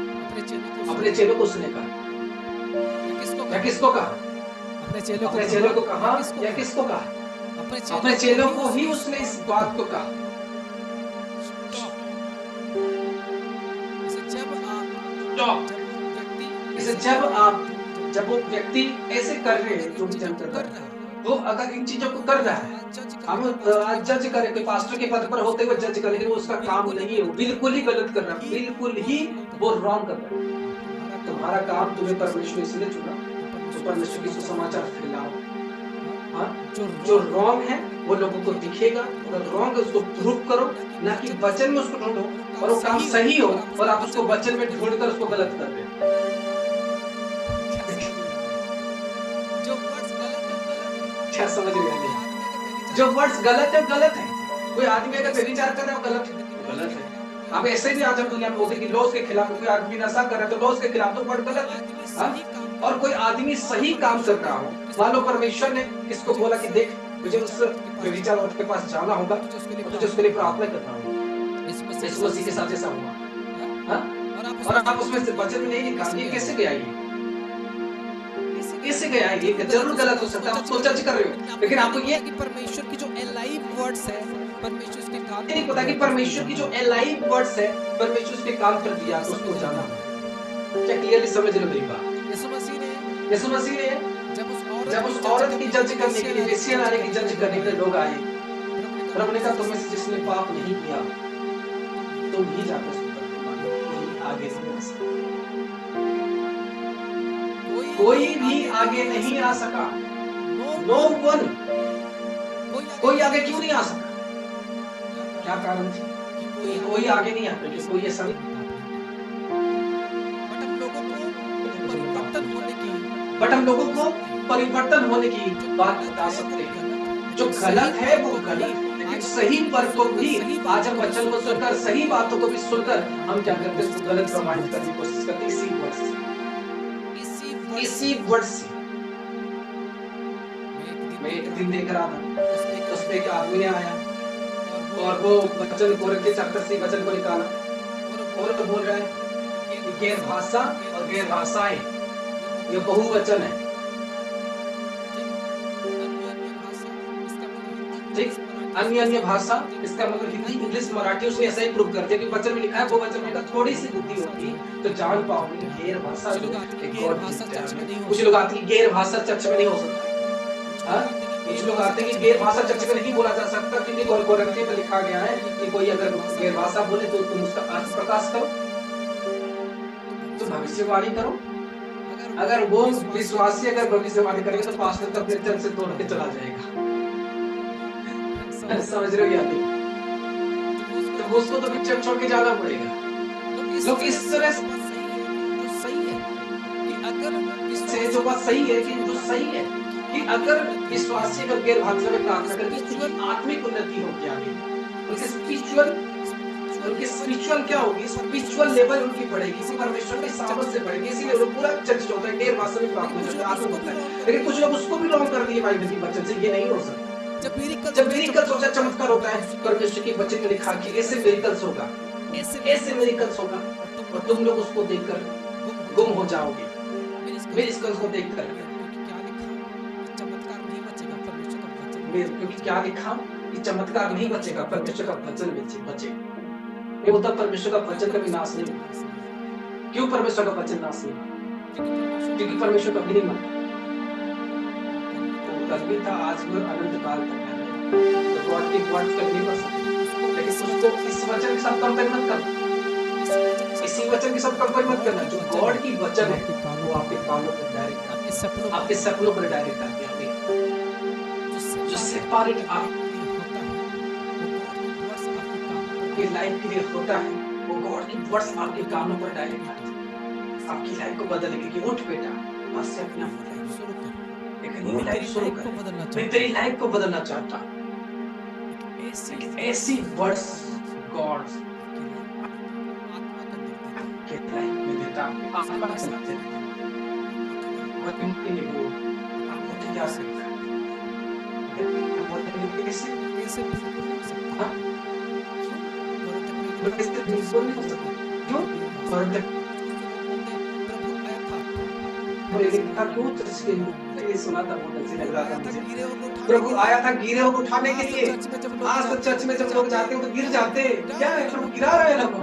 अपने चेलों को उसने कहा, या किसको कहा? अपने चेलों को कहा, या किसको कहा? अपने चेलों को ही उसने इस बात को कहा। जब वो व्यक्ति ऐसे कर रहे हैं जो विचन कर रहा है, वो अगर इन चीजों को कर रहा है, हम जज करें, कोई पास्टर के पद पर होते हुए जज करें, लेकिन वो उसका काम नहीं है, वो बिल्कुल ही गलत कर रहा है, बिल्कुल ही वो रॉन्ग कर रहा है। तुम्हारा काम, तुम्हें परमेश्वर इसलिए चुना तो परमेश्वर की सुसमाचार फैलाओ। हाँ, जो रॉन्ग है वो लोगों को दिखेगा, अगर रॉन्ग है उसको प्रूव करो, ना कि वचन में उसको ढूंढो और वो काम सही हो और आप उसको वचन में ढूंढकर उसको गलत कर दे। क्या समझ रहे हैं? जो वर्ड्स गलत है। कोई आदमी अगर व्यभिचार कर रहा है वो गलत है। आप ऐसे भी आज हम दुनिया में बोलते हैं कि लॉस के खिलाफ, कोई आदमी नशा कर रहा है तो लॉस के खिलाफ, तो वर्ड गलत है। हाँ? और कोई आदमी सही काम कर रहा हो, मान लो परमेश्वर ने किसको बोला कि देख मुझे उस व्यभिचार औरत के पास जाना होगा और तुझे उसके लिए प्रार्थना करना होगा, यीशु मसीह के साथ ऐसा हुआ। हाँ? और आप उसमें से वचन में नहीं लिखा, ये कैसे गया? कैसे गया? ये जरूर गलत हो सकता है, आप उसको जज कर रहे हो, लेकिन आपको ये परमेश्वर की जो एलाइव वर्ड्स है, परमेश्वर उसके काम नहीं पता कि परमेश्वर की जो एलाइव वर्ड्स है, परमेश्वर उसके काम कर दिया तो उसको जाना। क्या क्लियरली समझ रहे हो मेरी बात? यीशु मसीह ने जब उस औरत की जज करने के लिए, वेश्या नारी की जज करने के लिए लोग आए, प्रभु ने कहा तुम में से जिसने पाप नहीं किया तुम ही जाकर उसको करके मानो, कोई आगे नहीं आ सका। कोई भी आगे नहीं आ सका। No one. कोई आगे क्यों नहीं आ सका? क्या कारण थी? कोई आगे नहीं आ पाया, कोई ऐसा नहीं। बट हम लोगों को परिवर्तन होने की बात बता सकते हैं। जो गलत है वो गलत, लेकिन सही पर को भी आज हम वचन को सुनकर, सही बातों को भी सुनकर हम क्या करते हैं, उसको गलत प्रमाणित करने की कोशिश करते हैं। इसी वर्ड से मैं एक दिन देख रहा था, उसमें एक आदमी आया और वो वचन कोरिन्थियों चैप्टर से वचन को निकाला और तो बोल रहा है कि गैर भाषा और गैर भाषाएं ये बहुवचन है। ठीक, अन्य भाषा, इसका मतलब हिंदी, इंग्लिश, मराठी, उसने ऐसा ही प्रूव कर दिया कि वचन में लिखा है, वो वचन में थोड़ी सी बुद्धि होगी तो जान पाओगे गैर भाषा। कुछ लोग आते हैं गैर भाषा चर्च में नहीं हो सकता। कुछ लोग आते हैं कि गैर भाषा चर्च में नहीं बोला जा सकता क्योंकि कोरिन्थियों में लिखा गया है कि कोई अगर गैर भाषा बोले तो तुम उसका अर्थ प्रकाश करो, तो भविष्यवाणी करो। अगर वो विश्वासी अगर भविष्यवाणी करेगा तो पास्टर तो अपने चर्च से तोड़ के चला जाएगा। समझ रहे हो या नहीं? तो उसको तो फिर चर्च छोड़ के जाना पड़ेगा। लोग इस तरह से जो बात सही है कि जो सही है कि अगर विश्वासी अगर गैर भाषा में प्रार्थना करें तो आत्मिक उन्नति होगी आगे, उनकी स्पिरिचुअल क्या होगी, स्पिरिचुअल लेवल उनकी बढ़ेगी, परमेश्वर के सामर्थ से बढ़ेगी। इसीलिए लोग पूरा चर्च होता है गैर भाषा में प्रार्थना करते हैं, आत्मिक होता है। लेकिन कुछ लोग उसको भी रॉन्ग कर दिए बाइबल के वचन से, ये नहीं हो सकता। जब मिरेकल्स होता है, चमत्कार होता है, परमेश्वर के वचन में लिखा कि ऐसे मिरेकल्स होगा, ऐसे मिरेकल्स होगा और तुम लोग उसको देखकर गुम हो जाओगे। मिरेकल्स को देखकर क्योंकि क्या लिखा कि चमत्कार नहीं बचेगा, परमेश्वर का वचन बचेगा। ये होता परमेश्वर का वचन कभी नाश नहीं होगा। क्यों परमेश्वर का वचन नाश नहीं? क्योंकि परमेश्वर कभी नहीं मरता। वो कल भी था, आज भी, अनंत काल तक है। तो गॉड की वर्ड कभी नहीं मर सकती, लेकिन उसको इस वचन के साथ कंपेयर मत करना। इसी वचन के साथ कंपेयर मत करना। जो गॉड की वचन है वो आपके कानों पर डायरेक्ट, आपके सपनों पर डायरेक्ट आती है। जो सेपरेट आपकी लाइफ के लिए होता है, वो गॉड की वर्ड्स आपके कानों पर डायरेक्ट आती है, आपकी लाइफ को बदलेगी कि उठ बेटा बस से अपना शुरू कर, एक नई लाइफ शुरू कर। मैं तेरी लाइफ को बदलना चाहता हूँ। ऐसी वर्ड्स गॉड आपके लाइफ में देता है, आपका सत्य है। वो तुमके लिए वो आपको तैयार करता है। कैसे हाँ? प्रभु आया था गिरे को उठाने के लिए। आज तो चर्च में जब लोग जाते हैं तो गिर जाते हैं। क्या है? प्रभु गिरा रहे हैं लोगों।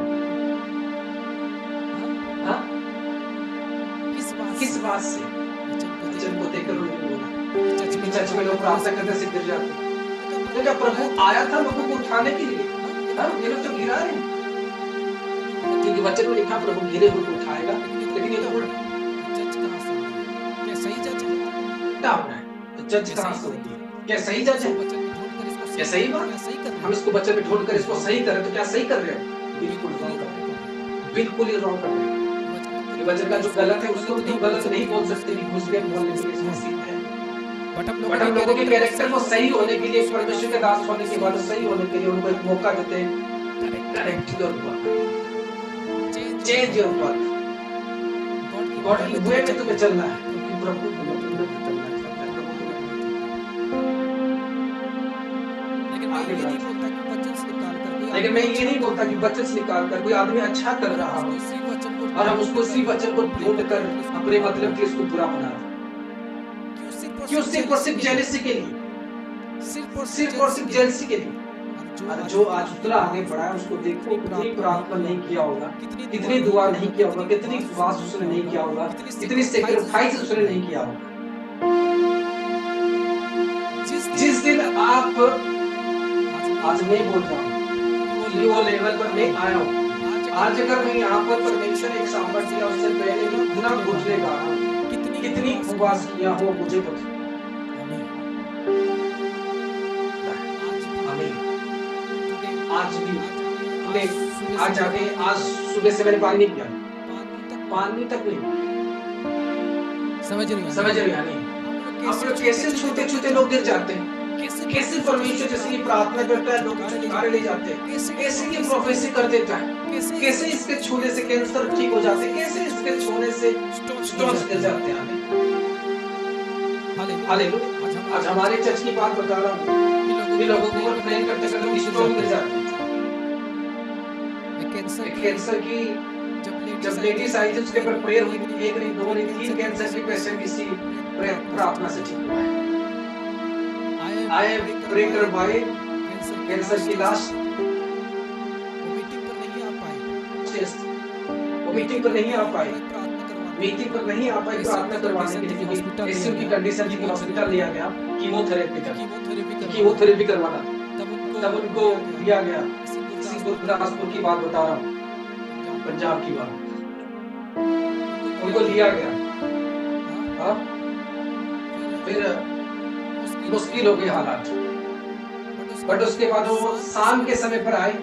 किस बात से? वचन को देखकर चर्च में लोग प्रार्थना करने से गिर जाते हैं। तो क्या प्रभु आया था लोगों को उठाने के लिए? ये लोग तो गिरा रहे हैं क्योंकि वचन में लिखा प्रभु गिरे हुए को उठाएगा, लेकिन ये तो उल्टा। जज कहां से? क्या सही जज जज कहाँ से होती है? क्या सही जज है? क्या सही बात? हम इसको वचन में ढूंढकर इसको सही करें तो क्या सही कर रहे हो? बिल्कुल रॉन्ग कर रहे हो, बिल्कुल ही रॉन्ग कर रहे हो। ये वचन का जो गलत है उसको तुम गलत नहीं बोल सकते कि मुस्लिम बोलने के लिए इसमें सीख है। बट हम लोगों के कैरेक्टर को सही होने के लिए, परमेश्वर के दास होने के बाद सही होने के लिए उनको एक मौका देते हैं। Correct your work, change your work, God की वे में तुम्हें चलना है, क्योंकि प्रभु तुम्हें चलना है। लेकिन मैं ये नहीं बोलता कि वचन से निकाल कर कोई आदमी अच्छा कर रहा हो और हम उसको उसी वचन को ढूंढ कर अपने मतलब कि उसको बुरा बना दें। क्यों? सिर्फ और सिर्फ जेलसी के लिए, सिर्फ और सिर्फ जेलसी के लिए। अरे जो आज उतना आगे बढ़ा है उसको देखो, कितनी प्रार्थना नहीं किया होगा, कितनी दुआ नहीं किया होगा, कितनी उपवास उसने नहीं किया होगा, कितनी सैक्रिफाइस उसने नहीं किया होगा। जिस दिन आप, आज मैं बोल रहा हूँ कि वो लेवल पर मैं आया हूँ, आज अगर मैं यहाँ पर परमेश्वर एक सामर्थ्य दिया उससे पहले भी गुना पूछने का कितनी उपवास किया हो मुझे पता। आज भी आज आगे, आज सुबह से मैंने पानी नहीं पिया, पानी तक नहीं। समझ रहे हैं नहीं? आप लोग कैसे छूते छूते लोग गिर जाते हैं, कैसे परमेश्वर जैसे की प्रार्थना करता है लोग छुटकारे ले जाते हैं, कैसे ये प्रोफेसी कर देता है, कैसे इसके छूने से कैंसर ठीक हो जाते हैं, कैसे इसके छूने से स्टोन्स गिर जाते हैं। हालेलुया। आज हमारे चर्च की बात बता रहा हूँ, ये लोगों को प्रे करते करते स्टोन गिर जाते हैं। कैंसर की जब लेडीज आई थी उसके पर प्रेयर हुई, एक नहीं दो नहीं तीन कैंसर के पेशेंट इसी प्रार्थना से ठीक हुआ है। आए प्रे करवाए, कैंसर की लाश वो मीटिंग पर नहीं आ पाई, मीटिंग पर नहीं आ पाई प्रार्थना करवाने के लिए, क्योंकि ऐसी उनकी कंडीशन थी कि हॉस्पिटल लिया गया कीमोथेरेपी करवाना, तब उनको लिया गया। इसी गुरदासपुर की बात बता रहा हूँ, पंजाब की बात, उनको लिया गया। हाँ, फिर मुश्किल हो गई हालात, बट उसके बाद वो शाम के समय पर आए,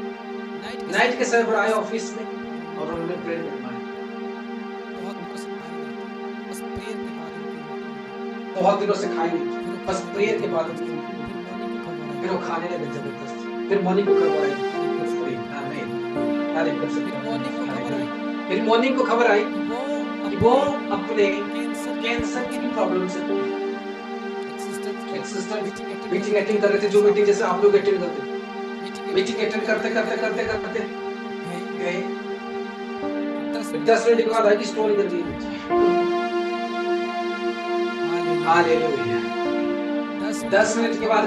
नाइट के समय पर आए ऑफिस में और उन्होंने प्रेयर करवाया। बहुत दिनों से खाई नहीं, बस प्रेयर के बाद फिर वो खाने लगे जबरदस्ती, फिर मॉर्निंग को खबर आई, फिर मॉर्निंग को खबर आई कि वो अपने कैंसर की प्रॉब्लम से मीटिंग अटेंड कर रहे थे, जो मीटिंग जैसे आप लोग अटेंड करते, मीटिंग अटेंड करते गए 10 मिनट के बाद आई कि स्टोन कर दी। हालेलुया। 10 मिनट के बाद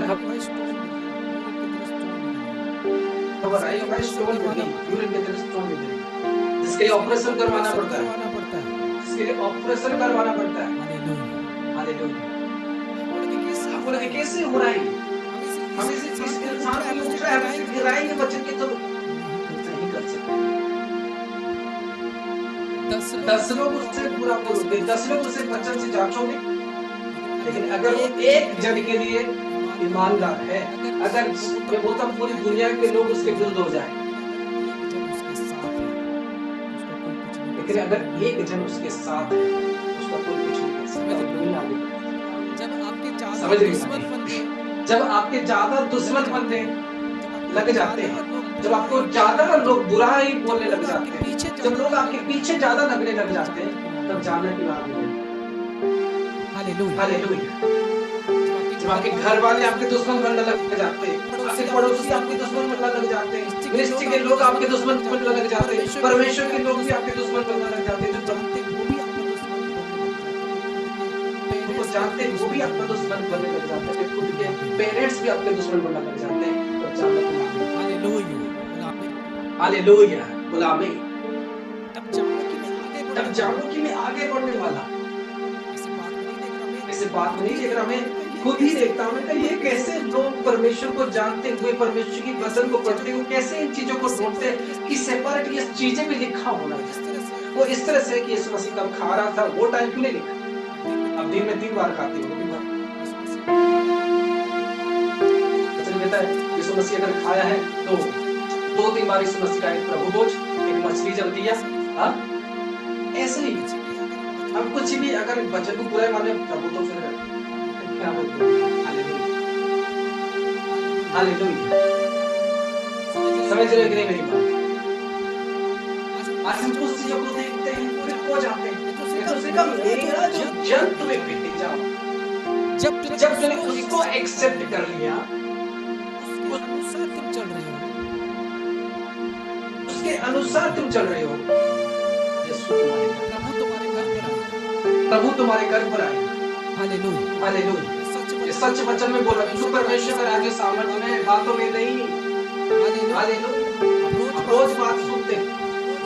खबर आई भाई स्टोन कर दी, यूरिन के अंदर स्टोन कर दी, जिसके लिए ऑपरेशन करवाना पड़ता है, जिसके लिए ऑपरेशन करवाना पड़ता है। हालेलुया। कैसे हो रहा है? हम इस इंसान को पूछ रहे हैं, हम गिराएंगे बच्चे के तो नहीं कर सकते। 10 लोग उससे पूरा बोलोगे, 10 लोग उसे बच्चन से जांचोगे, लेकिन अगर वो एक जन के लिए ईमानदार है, अगर मैं बोलता हूँ पूरी दुनिया के लोग उसके विरुद्ध हो जाए, लेकिन अगर एक जन उसके साथ है उसका कोई कुछ नहीं कर सकता, दुनिया आगे। समझ रही हैं? जब आपके ज्यादा दुश्मन बनने लग जाते हैं, जब आपको ज्यादा लोग बुरा ही बोलने लग जाते हैं, जब लोग आपके पीछे ज्यादा लगने लग जाते हैं, तब जानने की बात है। हालेलुया। जब आपके घर वाले आपके दुश्मन बनने लग जाते हैं, आपके पड़ोसी आपके दुश्मन बनने लग जाते हैं, मिनिस्ट्री के लोग आपके दुश्मन बनने लग जाते हैं, परमेश्वर के लोग भी आपके दुश्मन बनने लग जाते हैं, जो जानते हैं वो भी आपका दुश्मन बनने लग जाते हैं, खुद के पेरेंट्स भी आपके दुश्मन बनने लग जाते हैं, तो जानना। हालेलुया। गुलामी। तब जानो कि मैं आगे बढ़ने वाला। ऐसे बात नहीं देख रहा, मैं खुद ही देखता हूँ कि ये कैसे लोग परमेश्वर को जानते हुए, परमेश्वर की वचन को पढ़ते हुए कैसे इन चीजों को ढूंढते हैं कि सेपरेट ये चीजें भी लिखा होना है। वो इस तरह से कि यीशु मसीह कब खा रहा था वो टाइम क्यों नहीं लिखा? अब दिन में 3 बार खाते हो, देता है। यीशु मसीह अगर खाया है तो 2-3 बार यीशु मसीह का एक प्रभु भोज, एक मछली जल दिया। हाँ, ऐसे ही हम कुछ भी अगर वचन को पूरा माने प्रभु तो फिर क्या बोलते हैं? हालेलुया। समझ रहे हो कि नहीं मेरी बात? आज हम कुछ चीजों को देखते हैं फिर खो जाते हैं। यीशु का मेरा जो जन तुम्हें भेटे जाओ, जब तूने उसको एक्सेप्ट कर लिया, उसके अनुसार तुम चल रहे हो, प्रभु तुम्हारे घर पर आए। Hallelujah, hallelujah. ये सच वचन में बोल रहा हूं, परमेश्वर का राज्य सामर्थ्य में, बातों में नहीं। हालेलुया। रोज बात सुनते,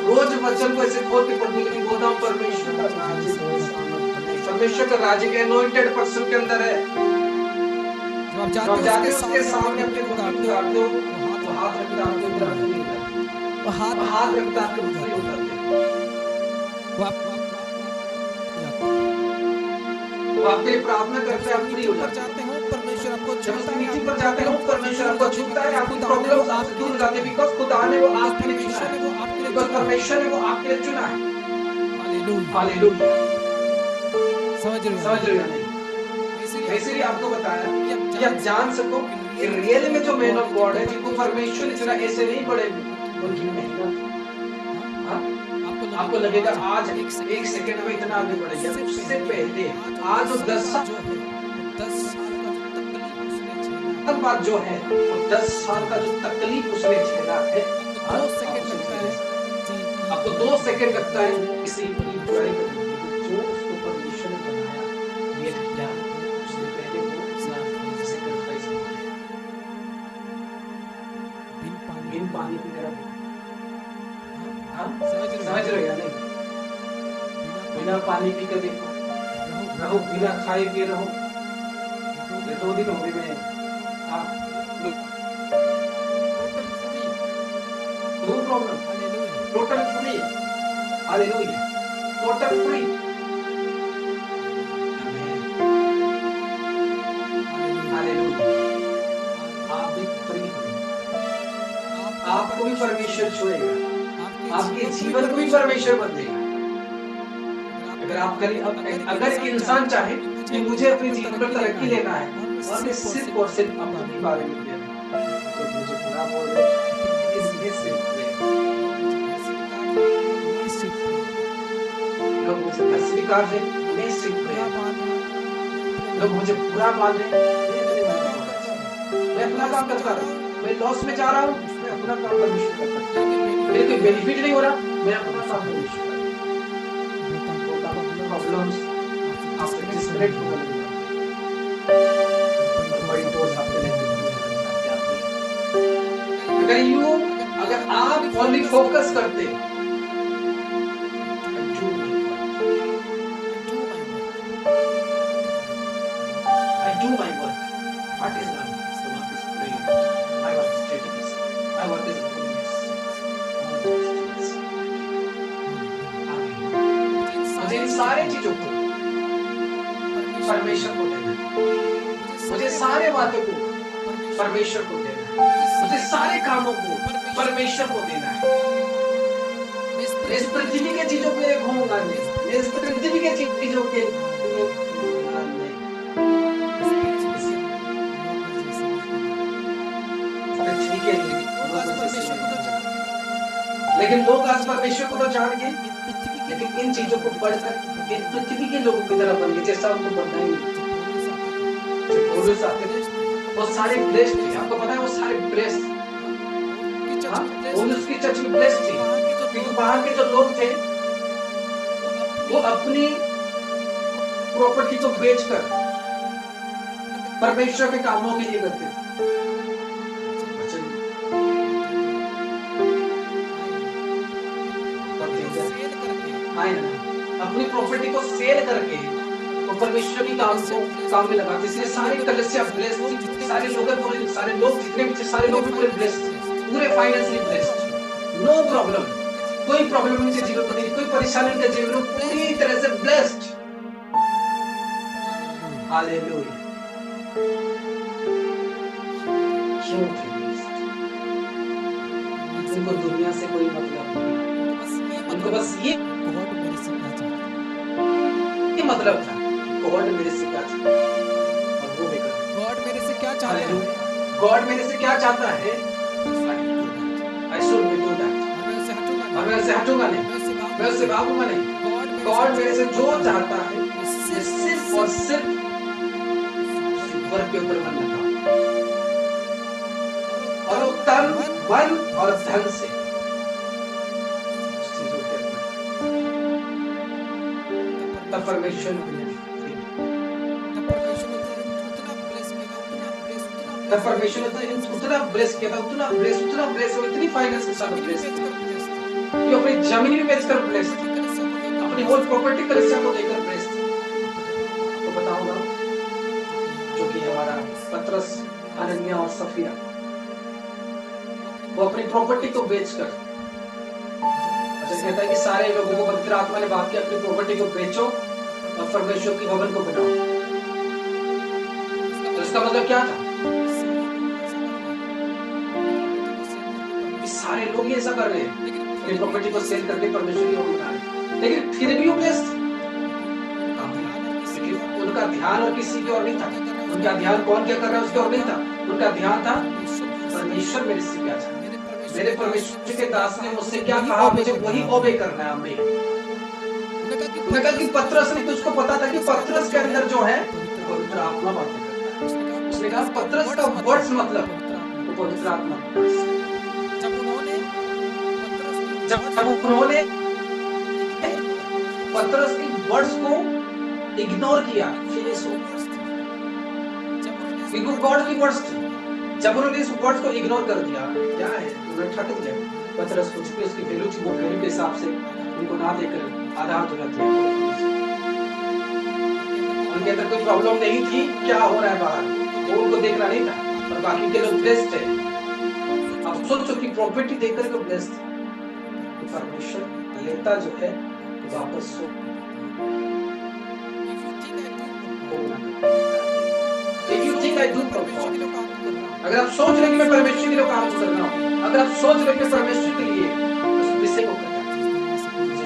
रोज वचन को ऐसे खोल के पढ़ने के लिए बोलता हूं, परमेश्वर का राज्य परमेश्वर का राज्य के अनॉइंटेड पर्सन के अंदर है। जब आप जाते हो उसके सामने अपने मुंह को काट दो, वो हाथ रखता आपके ऊपर नहीं करता, वो हाथ रखता आपके ऊपर नहीं उतरते, वो आपके लिए प्रार्थना करते हैं, आप फ्री हो जाते हो। परमेश्वर आपको जब उस मीटिंग पर जाते हो, परमेश्वर आपको छूता है, आपकी प्रॉब्लम आपसे दूर हो जाती है, बिकॉज़ खुदा ने वो आपके लिए चुना है, बिकॉज़ परमेश्वर ने वो आपके लिए चुना है। Hallelujah, hallelujah. समझ रहे हो नहीं? इसलिए आपको बताया कि आप जान सको कि रियल में जो मैन ऑफ गॉड है, जिनको परमेश्वर ने चुना, ऐसे नहीं पड़े उनकी मेहनत। आपको लगेगा आज एक सेकंड में इतना आगे बढ़ गया, उससे पहले आज वो 10 साल बाद जो है, वो 10 साल का जो तकलीफ उसने झेला है, आपको 2 सेकंड लगता है किसी की बुराई करने में, जो उसको परमेश्वर ने बनाया, ये किया, उसने पहले वो सैक्रिफाइस किया, बिन पानी की तरह। समझ रहे हो नहीं? बिना पानी पी के देखो, रहो, बिना खाए पिए रहो। 2 दिन हो गए मैं, no problem, total free, hallelujah, total free. Hallelujah. आप भी फ्री हो, आपको भी परमेश्वर छुएगा, आपके जीवन को भी परमेश्वर बदलेगा। अगर इंसान चाहे कि मुझे अपने जीवन में तरक्की लेना है और मैं सिर्फ और सिर्फ अपने बारे में लेना है, तो मुझे बुरा बोल रहे लोग, मुझे अस्वीकार है, मैं सिर्फ लोग मुझे बुरा मान रहे, मैं अपना काम करता रहा, मैं लॉस में जा रहा हूँ, मैं अपना काम परमेश्वर करता हूँ, मेरे कोई बेनिफिट नहीं हो रहा, मैं अपना काम परमेश्वर करता हूँ। प्रॉब्लम्स आपसे डिस्कनेक्ट होने लगेगा और बड़ी दोस्त आपके लिए अगर आप ओनली फोकस करते, I do my work. What is my work? The work is praying. My work is steadiness. My work is goodness. मुझे इन सारे चीजों को परमेश्वर को देना है, मुझे सारे बातों को परमेश्वर को देना है, मुझे सारे कामों को परमेश्वर को देना है। इस पृथ्वी के चीजों के लिए घूमूंगा नहीं, इस पृथ्वी के चीजों के लिए घूमूंगा नहीं। लेकिन लोग आज परमेश्वर को तो जान गए, लेकिन इन चीजों को पढ़कर इन पृथ्वी के लोगों की तरह बन गए, जैसा उनको बनना ही नहीं। वो सारे ब्लेस्ड थे, आपको पता है वो सारे ब्लेस्ड, उसकी चर्च में ब्लेस्ड थी, क्योंकि वहां के जो लोग थे वो अपनी प्रॉपर्टी को बेचकर परमेश्वर के कामों के लिए करते थे। अपनी प्रॉपर्टी को सेल करके वो परमेश्वर की काम में लगाते, इसलिए सारे कलीसिया ब्लेस्ड थी, सारे लोग जितने भी थे सारे लोग पूरे ब्लेस्ड थे, पूरे फाइनेंशियली ब्लेस्ड, नो प्रॉब्लम, कोई प्रॉब्लम उनके जीवन में नहीं, कोई परेशानी उनके जीवन में, पूरी तरह से ब्लेस्ड। हालेलुया। क्यों? बस ये गॉड मेरे से क्या चाहता है, मतलब था गॉड मेरे से क्या चाहता है और वो भी कर। गॉड मेरे से क्या चाहता है, गॉड मेरे से क्या चाहता है, I should be do that, और मैं उससे हटूंगा और नहीं, मैं उससे हटूंगा नहीं, मैं उससे मैं उससे भागूंगा नहीं। गॉड मेरे से जो चाहता है मैं सिर्फ और सिर्फ वर्क के ऊपर मन लगाऊं और वो तन मन और धन से उस चीजों के ऊपर, तब परमेश्वर मुझे free, तब परमेश्वर ने उतना ब्लेस किया था, उतना ब्लेस और इतनी फाइनेंस के साथ ब्लेस किया कि अपनी जमीन भी बेचकर ब्लेस, अपनी होल प्रॉपर्टी का हिस्सा को देकर ब्लेस। आपको बताऊंगा जो कि हमारा पतरस, हनन्याह और सफीरा, वो अपनी प्रॉपर्टी को बेचकर, अच्छा कहता है कि सारे लोगों को पवित्र आत्मा ने बात किया अपनी प्रॉपर्टी को बेचो और परमेश्वर की भवन को बनाओ। तो इसका मतलब क्या था, सारे लोग ये ऐसा कर रहे हैं, अपनी प्रॉपर्टी को सेल करके परमेश्वर की भवन बना रहे हैं, लेकिन फिर भी वो ब्लेस्ड, क्योंकि उनका ध्यान और किसी की और नहीं था। उनका ध्यान कौन क्या कर रहा है उसके और नहीं था, उनका ध्यान था परमेश्वर मेरे से क्या चाहता है, मेरे परमेश्वर के दास ने मुझसे क्या कहा मुझे वही ओबे करना है। हमें उन्होंने कहा कि पतरस ने, तुझको पता था कि पतरस के अंदर जो है पवित्र आत्मा बातें करता है। उसने कहा पतरस का वर्ड्स मतलब तो पवित्र आत्मा, जब उन्होंने पतरस के वर्ड्स को इग्नोर किया, फिनिश हो, क्योंकि गॉड की वर्ड्स थी। जब उन्होंने इस वर्ड्स को इग्नोर कर दिया, क्या है उन्होंने ठग दिया पतरस को, चूंकि उसकी वैल्यू थी, वो वैल्यू के हिसाब से उनको ना देकर आधा धुला दिया। उनके अंदर कोई प्रॉब्लम नहीं थी क्या हो रहा है बाहर, वो उनको देखना नहीं था, और बाकी के लोग ब्लेस्ड थे। अब सोचो कि प्रॉपर्टी देकर के ब्लेस्ड, परमेश्वर लेता जो है वापस सो। If you think I do for God, अगर आप सोच रहे कि मैं परमेश्वर के लिए काम कर रहा हूँ, अगर आप सोच रहे कि मैं परमेश्वर के लिए उस विषय को करता हूँ, मुझे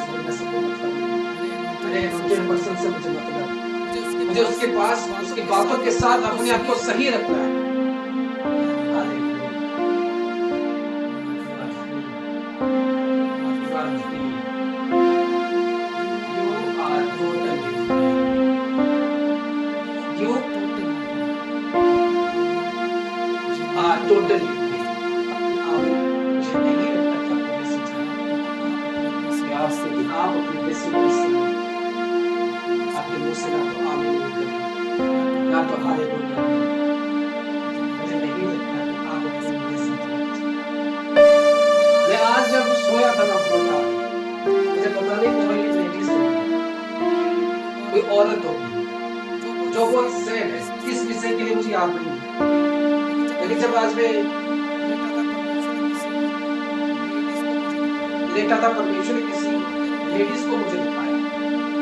पर्सन से मुझे मतलब, मुझे उसके पास उसकी बातों के साथ अपने आप को सही रखना है। टोटली मुझे नहीं लगता कि आप अपनी आपके मुंह से ना तो आमीन बोलेंगे ना तो हालेलुया, मुझे नहीं लगता कि आप अपनी मैं आज जब सोया था ना बोला, मुझे पता नहीं कोई लेडीज होगी, कोई औरत होगी जो बहुत सैड है, किस विषय के लिए मुझे याद नहीं, लेकिन जब आज मैं लेटा था, परमेश्वर ने किसी लेडीज को मुझे दिखाया,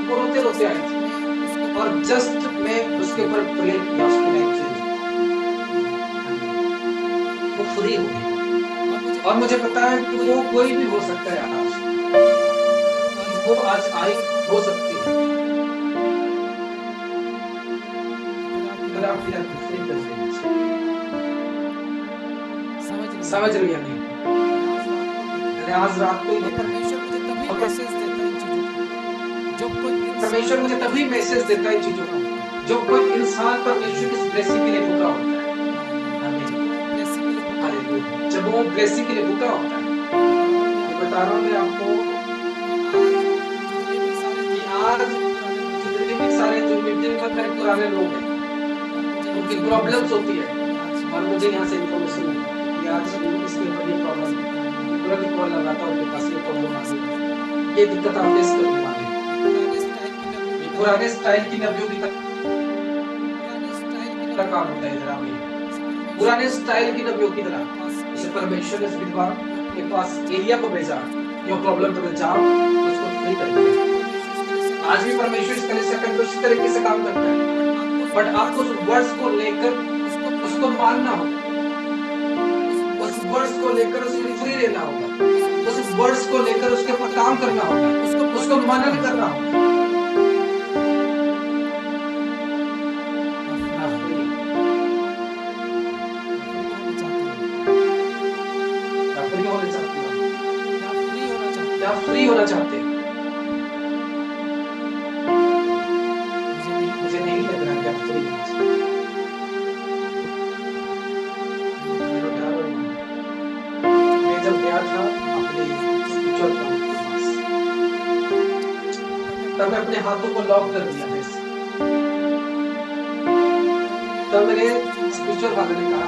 वो रोते रोते आई थी, और जस्ट मैं उसके ऊपर प्रेयर किया, उसकी लाइफ चेंज, वो फ्री हो गई। और मुझे पता है कि वो कोई भी हो सकता है, आज वो आज आई हो सकती है, अगर आप फ्री कर देंगे। समझ रही है नहीं, आज रात को परमेश्वर मुझे तभी मैसेज देता है चीजों का, जब कोई इंसान परमेश्वर की ब्लेसिंग के लिए भूखा होता है, जब वो ब्लेसिंग के लिए भूखा होता है। मैं बता रहा हूँ मैं आपको कि आज जितने भी सारे जो मीटिंग पर मेरे पुराने लोग हैं, उनकी प्रॉब्लम्स होती है, और मुझे यहाँ से इन्फॉर्मेशन मिली आज इसके बड़ी प्रॉब्लम पूरा भी कॉल लगाता उनके पास ये प्रॉब्लम आ गई, ये दिक्कत आप फेस करने वाले हैं। पुराने स्टाइल की नबियों की तरह काम होता है, जरा में पुराने स्टाइल की नबियों की तरह जैसे परमेश्वर ने विधवा के पास एलिया को भेजा, जो प्रॉब्लम तुम्हें जाओ उसको नहीं करना। आज भी परमेश्वर इस तरह से उसी तरीके से काम करता है, बट आपको उस वर्ड्स को लेकर उसको मानना होगा, वर्ड्स को लेकर उसमें फ्री रहना होगा। उस वर्ड्स को लेकर उसके ऊपर काम करना होगा, उसको मनन करना होगा। क्या फ्री होना चाहते हो? मुझे नहीं लग रहा कि आप फ्री होना चाहते हो। मैं जब गया था अपने स्पिरिचुअल पावर के पास, तब मैं अपने हाथों को लॉक कर दिया था। तब मेरे स्पिरिचुअल फादर ने कहा,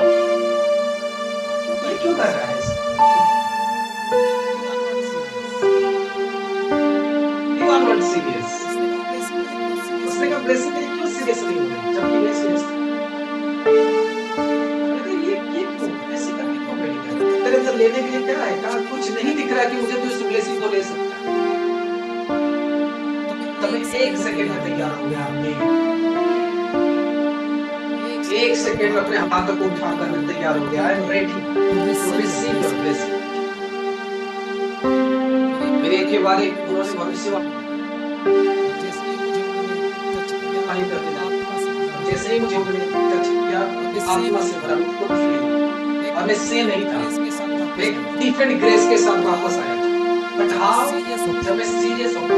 ये क्यों कर रहा है? सीरियस। उसने कहा ब्लेसिंग के लिए क्यों सीरियस नहीं हो रही, जबकि मैं सीरियस था। ये क्यों ऐसे करने क्यों बैठे? तेरे अंदर लेने के लिए क्या है? कहा कुछ नहीं दिख रहा कि मुझे तो इस ब्लेसिंग को ले सकता है। तब मैं 1 सेकंड में तैयार हो गया। एक सेकंड में अपने हाथों को उठाकर मैं तैयार हो गया। I am ready to receive your blessing. मेरे एक के बाद एक उन्होंने भविष्यवाणी जैसे ही मुझे उन्होंने टच किया, आत्मा से भरा, खुद फ्री और मैं से नहीं था। एक डिफरेंट ग्रेस के साथ वापस आया। But how? जब मैं सीरियस हो गया।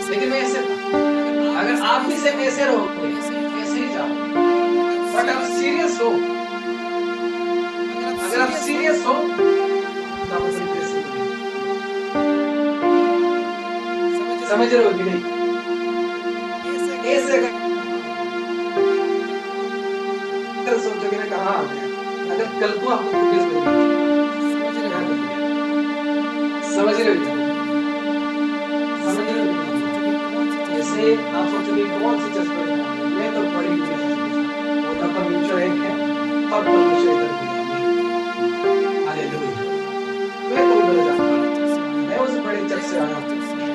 लेकिन मैं ऐसे था, अगर आप भी से ऐसे रहोगे, ऐसे ही जाओगे। बट आप सीरियस हो, अगर आप सीरियस हो तो आप अपनी ब्लेसिंग को समझ रहे हो कि नहीं? ऐसे अगर सोचोगे ना कहा अगर कल को आपको कुकीज मिलेगी, समझ रहे हो? समझ रहे हो? जैसे आप सोचोगे कौन सी चीज पर मैं तो बड़ी वो तो परमेश्वर एक है और परमेश्वर इधर भी है। हालेलुया। मैं तो उधर जाता हूं, मैं उस बड़े चर्च से आया हूं,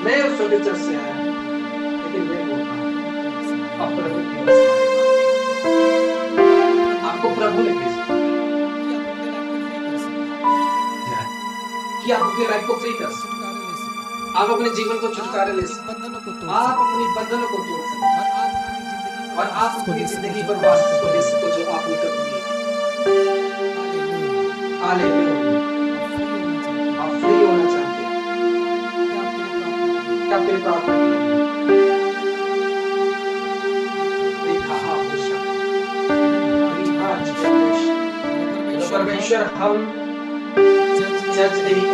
मैं उस छोटे चर्च से आया हूं, लेकिन मैं बोलता हूं अब प्रभु की बस आपको प्रभु ने भेजा कि आप अपनी लाइफ को फ्री कर सकते, आप अपने जीवन को छुटकारे ले सकते, आप अपनी बंधनों को तोड़ सकते और आप अपनी जिंदगी पर वास्तव को ले सकते जो आपने कभी किया। हालेलुया। आप फ्री होना चाहते हैं, क्या मेरी प्रार्थना करें? परमेश्वर हम जज नहीं,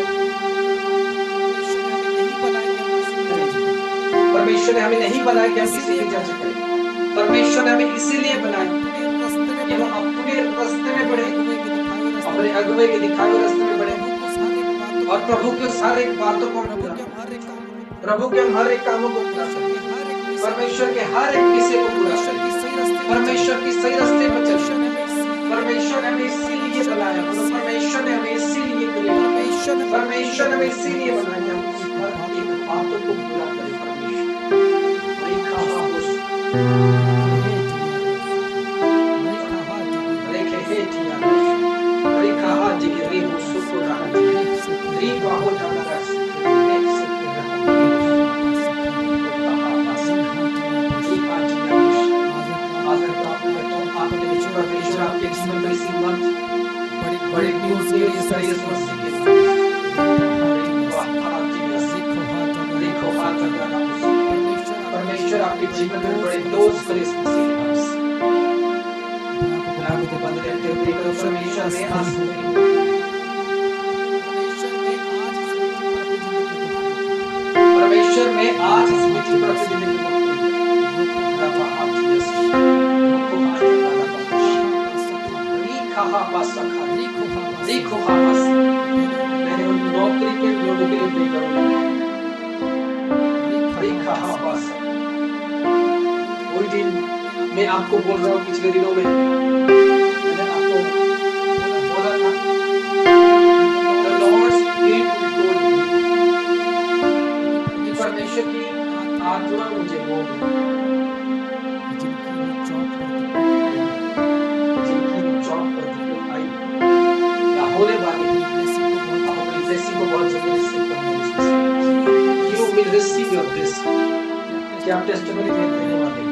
परमेश्वर ने हमें नहीं बनाया कि हम किसी की जज करें। परमेश्वर ने हमें इसीलिए बनाया कि हम अपने रास्ते में बढ़े, अपने अगुवे के दिखाए हुए रास्ते में बढ़े और प्रभु के सारे बातों को पूरा, प्रभु के हम हर एक कामों को पूरा करें, परमेश्वर के हर एक विषय को पूरा करें, परमेश्वर की सही रास्ते पर चलें। परमेश्वर ने हमें इसीलिए बनाया, परमेश्वर ने हमें इसीलिए किया, परमेश्वर ने हमें इसीलिए बनाया कि हम हर एक बातों को पूरा करें। परमेश्वर आपके जीवन में इसी मंथ बड़े गुड न्यूज़ का ये मसीह के परमेश्वर आपके जीवन में बड़े दोस्त करे इस मसीह के नाम से। आपको बंद करके परमेश्वर ने आज परमेश्वर में आज इस मीटिंग पर अपनी जिंदगी मैंने उन नौकरी के लोगों के लिए वही दिन मैं आपको बोल रहा हूँ, पिछले दिनों में मैंने आपको बोला था The Lord Spirit told me, परमेश्वर की आत्मा मुझे बोल होने वाली को बहुत जल्दी रिसीव करना है। You will receive your blessing। क्या आप टेस्टिमनी देने वाले हैं?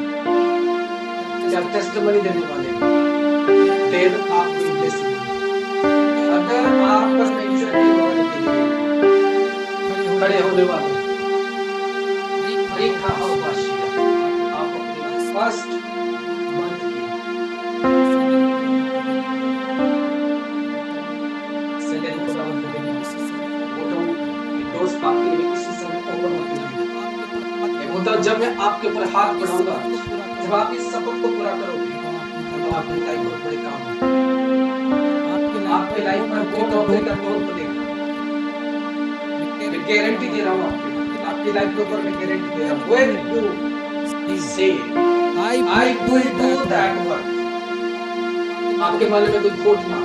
क्या आप टेस्टिमनी देने वाले हैं? देन आपको ब्लेसिंग। अगर आप परमेश्वर के वाले के लिए खड़े होने वाले रेखा और वाशिया, आप अपने फर्स्ट मंथ की सेकंड को डाउन करेंगे। दोस्त आपके लिए किसी समय ओवर मत कीजिए। होता जब मैं आपके ऊपर हाथ बढ़ाऊंगा, जब आप इस सबक को पूरा करोगे तो आपकी लाइफ में बड़े काम होंगे। आपके लाइफ में वो नौकरी का तौर बनेगा। मैं गारंटी दे रहा हूँ आपकी लाइफ के ऊपर मैं गारंटी दे रहा हूँ। When you say I will do that work, आपके मन में कोई खोट ना,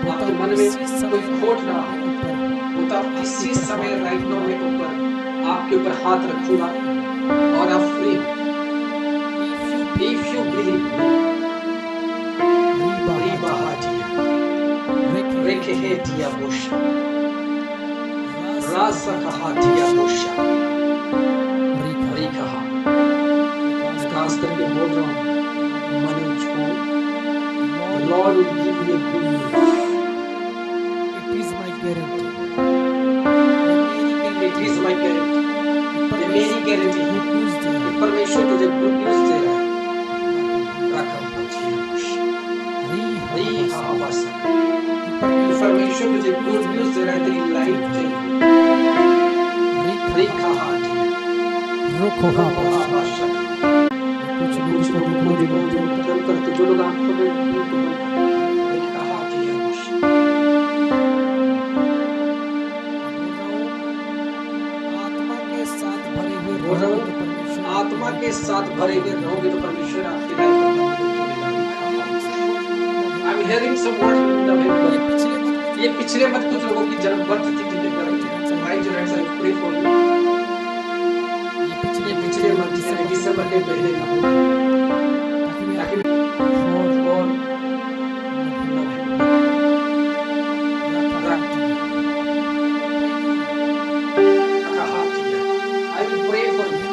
आपके मन में कोई खोट ना हो, तो आप इसी समय राइट नाउ में ऊपर आपके ऊपर हाथ रखूंगा और आप free. If you believe, Rekehetia Bosha, Rasa Kahatia Bosha, Rikaha, खास करके बोल रहा हूँ मनोज को, the Lord will give you a good news. It is my guarantee. It is my guarantee. ये मेरी गारंटी है। परमेश्वर तुझे गुड न्यूज़ दे रहा है। परमेश्वर मुझे गुड न्यूज़ दे रहा है तेरी लाइफ चाहिए। रेखा हाथ रोको हाबाशा कुछ करते जो लोग आंखों में रेखा हाथ आत्मा के साथ भरे हुए रहोगे तो परमेश्वर आपकी लाइफ में I'm hearing some words in the Bible. ये पिछले मत कुछ लोगों की जन्म बर्थ तिथि के कर rise rise I pray for you. ये पिछले मत यानी दिसंबर के पहले ना हो ताकि और I will pray for you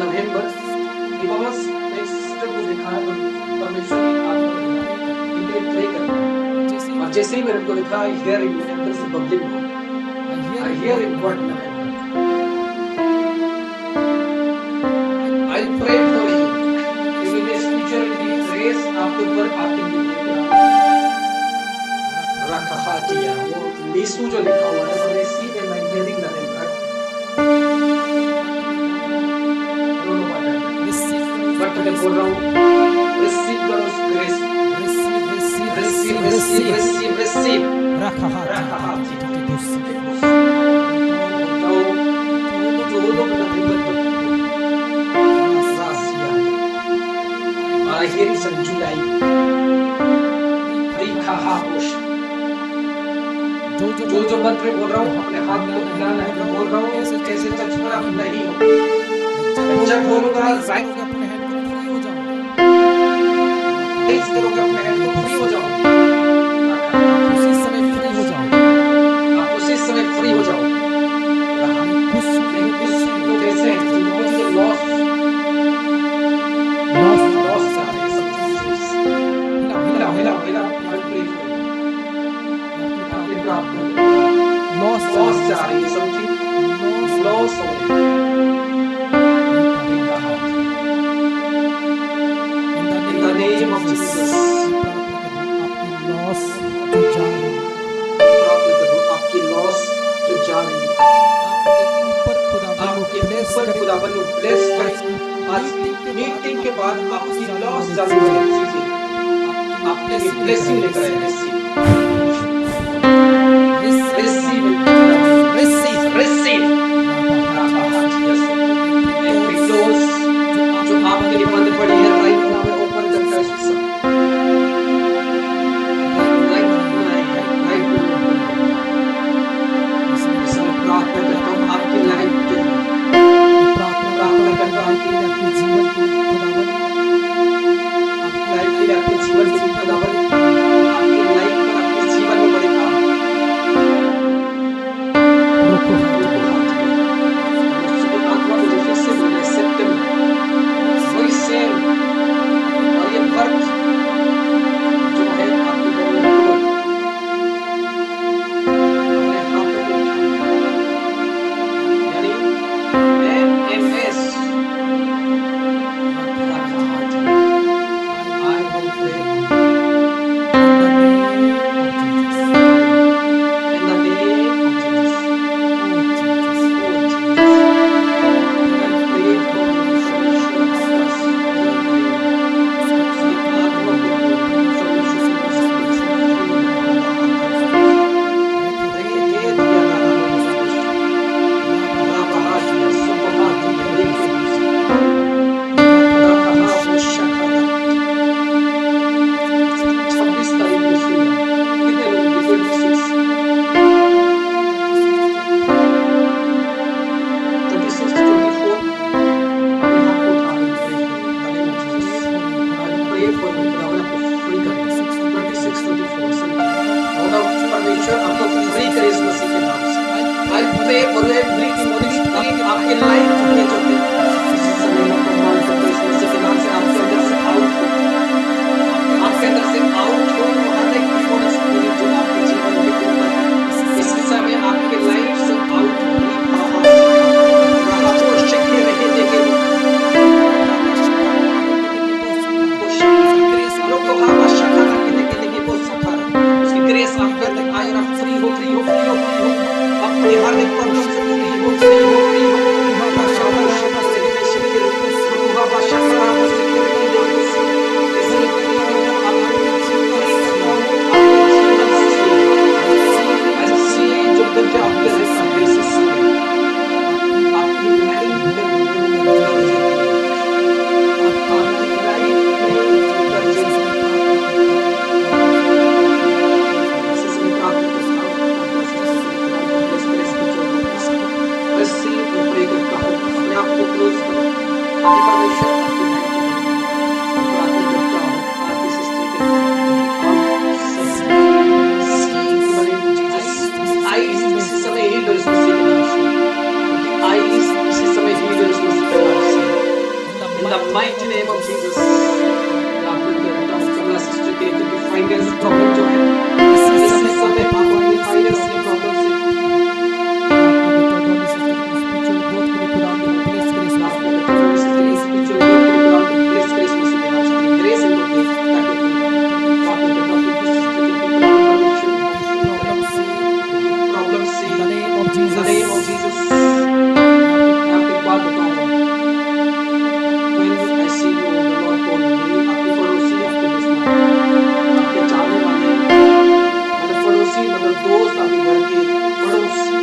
November because next step को दिखाया परमेश्वर की आत्मा इनके लिए प्रे करना। और जैसे ही मेरे को लिखा I hear in my अंदर से bubbling हो, I hear in what I pray for you क्योंकि मैं spirituality grace आपके ऊपर आती हुई रखा हाथिया वो नीसू जो लिखा हुआ है वो सी in my hearing the name but मैं बोल रहा हूँ receive करो grace receive रखा हाथी जो लोग I hear some July रेखा हाउश जो मंत्र बोल रहा हूँ अपने हाथ को हिलाना है। मैं बोल रहा हूँ ऐसे चर्च में आप नहीं हो। जब बोलूंगा राइट अपने हैंड को फ्री हो जाओ, इस करोगे अपने हैंड को फ्री हो जाओ, उसी समय फ्री हो जाओ, आप उसी समय फ्री हो जाओ। कुछ लोग ऐसे हैं जिनको जो लॉस आ रहे हैं सब चीज़ हिला लॉस जा रही है समथिंग लॉस हो रही है। In the name of Jesus आपकी लॉस जो जा रही है आपके ऊपर खुदावन ने ब्लेस करे। आज मीटिंग के बाद आपकी लॉस जाने वाली चीजें आपके लिए ब्लेसिंग लेकर आए। receive every doors जो आपके लिए बंद पड़ी है राइट नाउ में ओपन करता है सब राइट प्रार्थना करता हूँ आपकी लाइफ के लिए, प्रार्थना करता हूँ आपके जीवन को खुदावन आपकी लाइफ के लिए और एवरी डिमोनिक स्पिरिट आपके लाइफ में जो है इस समय में कमांड करते हैं, इस मसीह के नाम से आपके अंदर से आउट हो, आपके अंदर से आउट हो। हर एक डिमोनिक स्पिरिट जो आपके जीवन के ऊपर है इस समय आपके लाइफ से आउट हो। आपको शक्ति नहीं देगी, लोग को हम शक्ति देगी वो सफर उसकी ग्रेस आपके अंदर आए और आप फ्री हो, फ्री हो, फ्री हो, फ्री हो, अपने हर एक प्रॉब्लम से फ्री हो, फ्री हो, फ्री हो। Mighty name of Jesus, Kamala sister के क्योंकि फाइनेंस प्रॉब्लम जो है इसी समय पापा की फाइनेंस की प्रॉब्लम से दोस्त आपके घर के पड़ोसी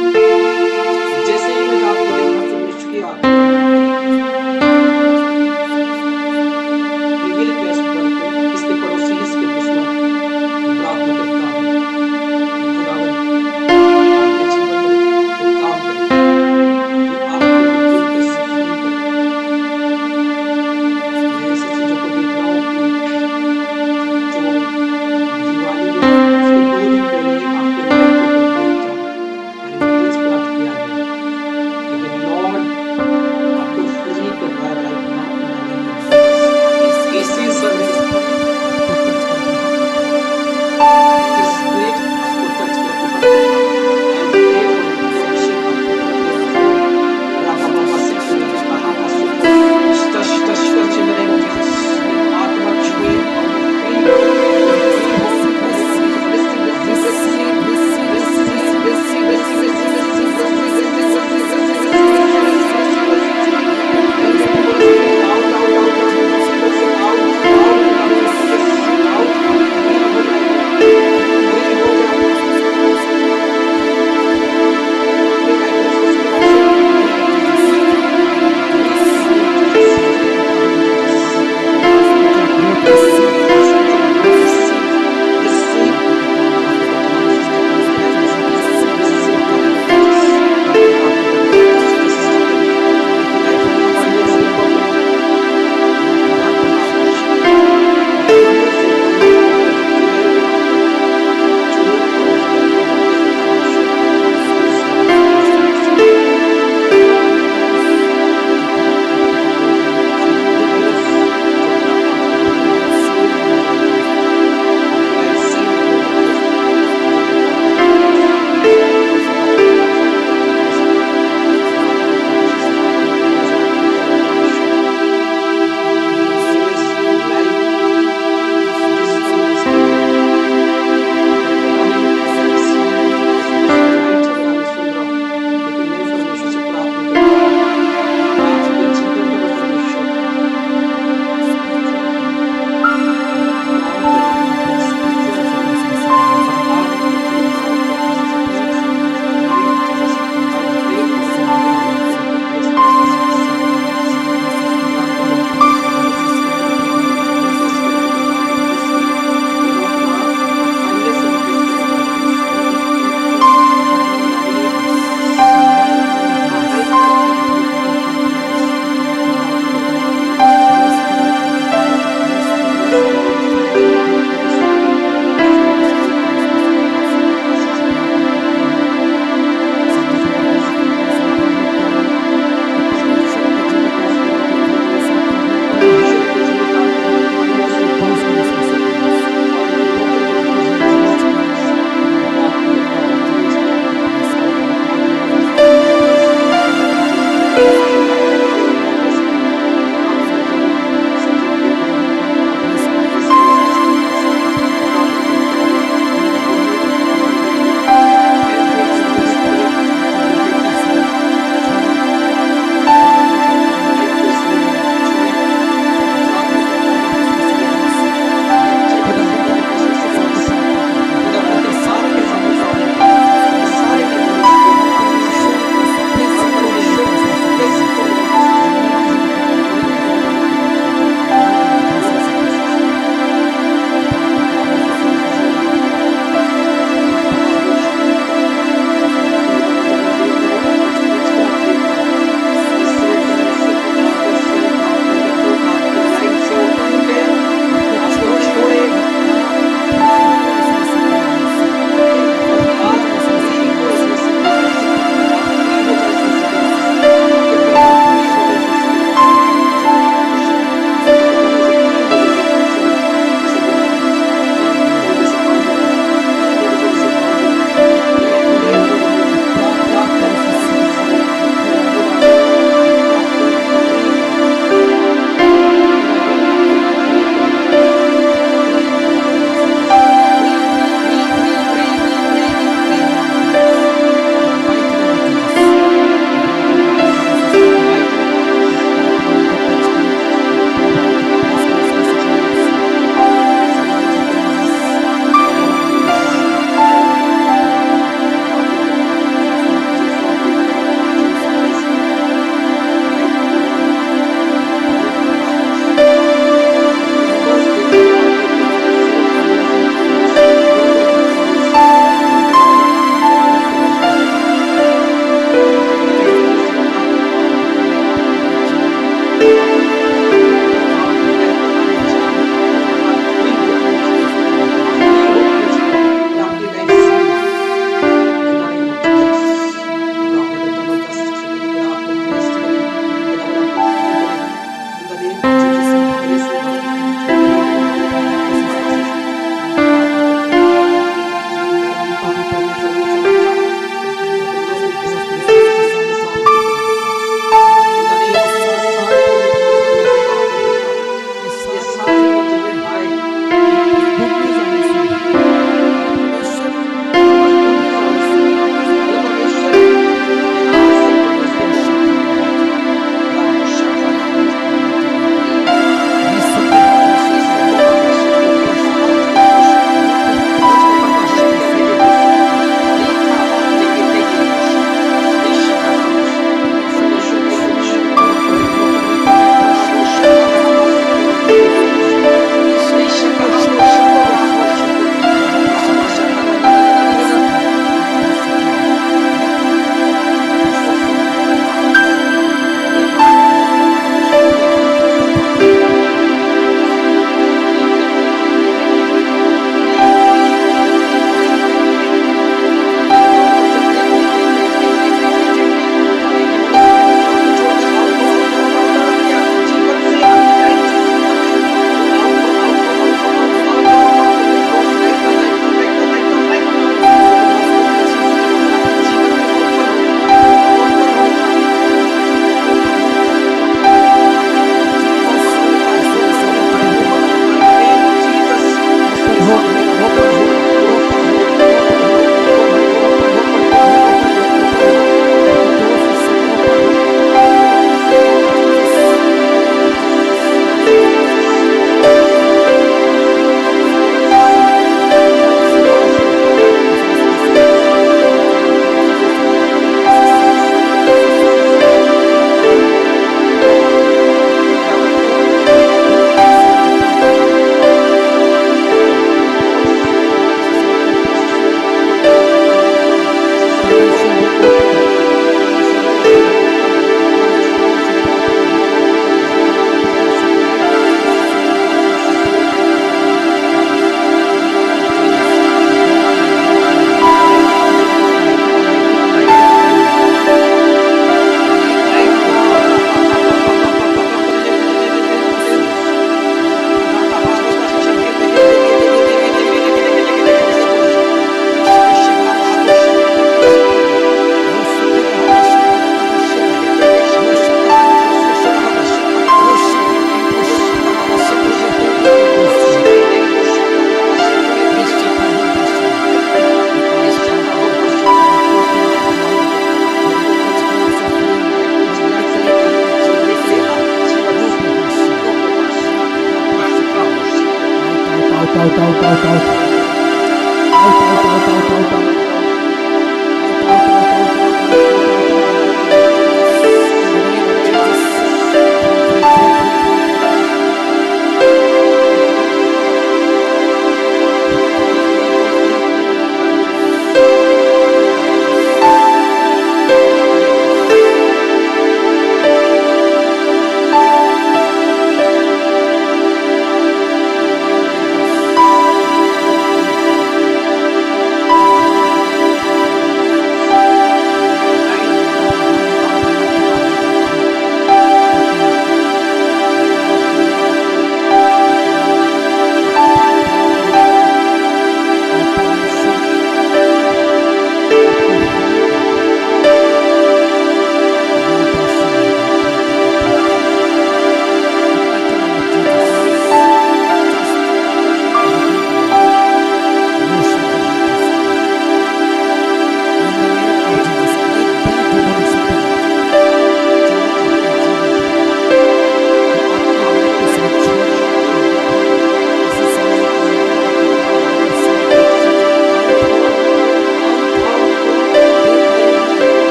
जैसे ही मैंने आपको देखा सुनिश्चित किया इसके पड़ोसी इसके दुश्मन प्रार्थना करता हूं खुदावन आपके जीवन में काम करे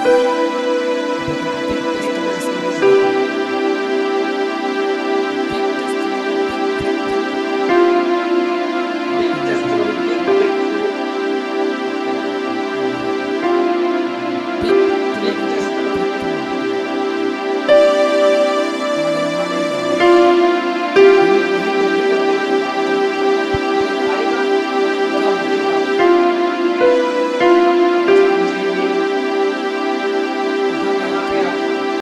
Bless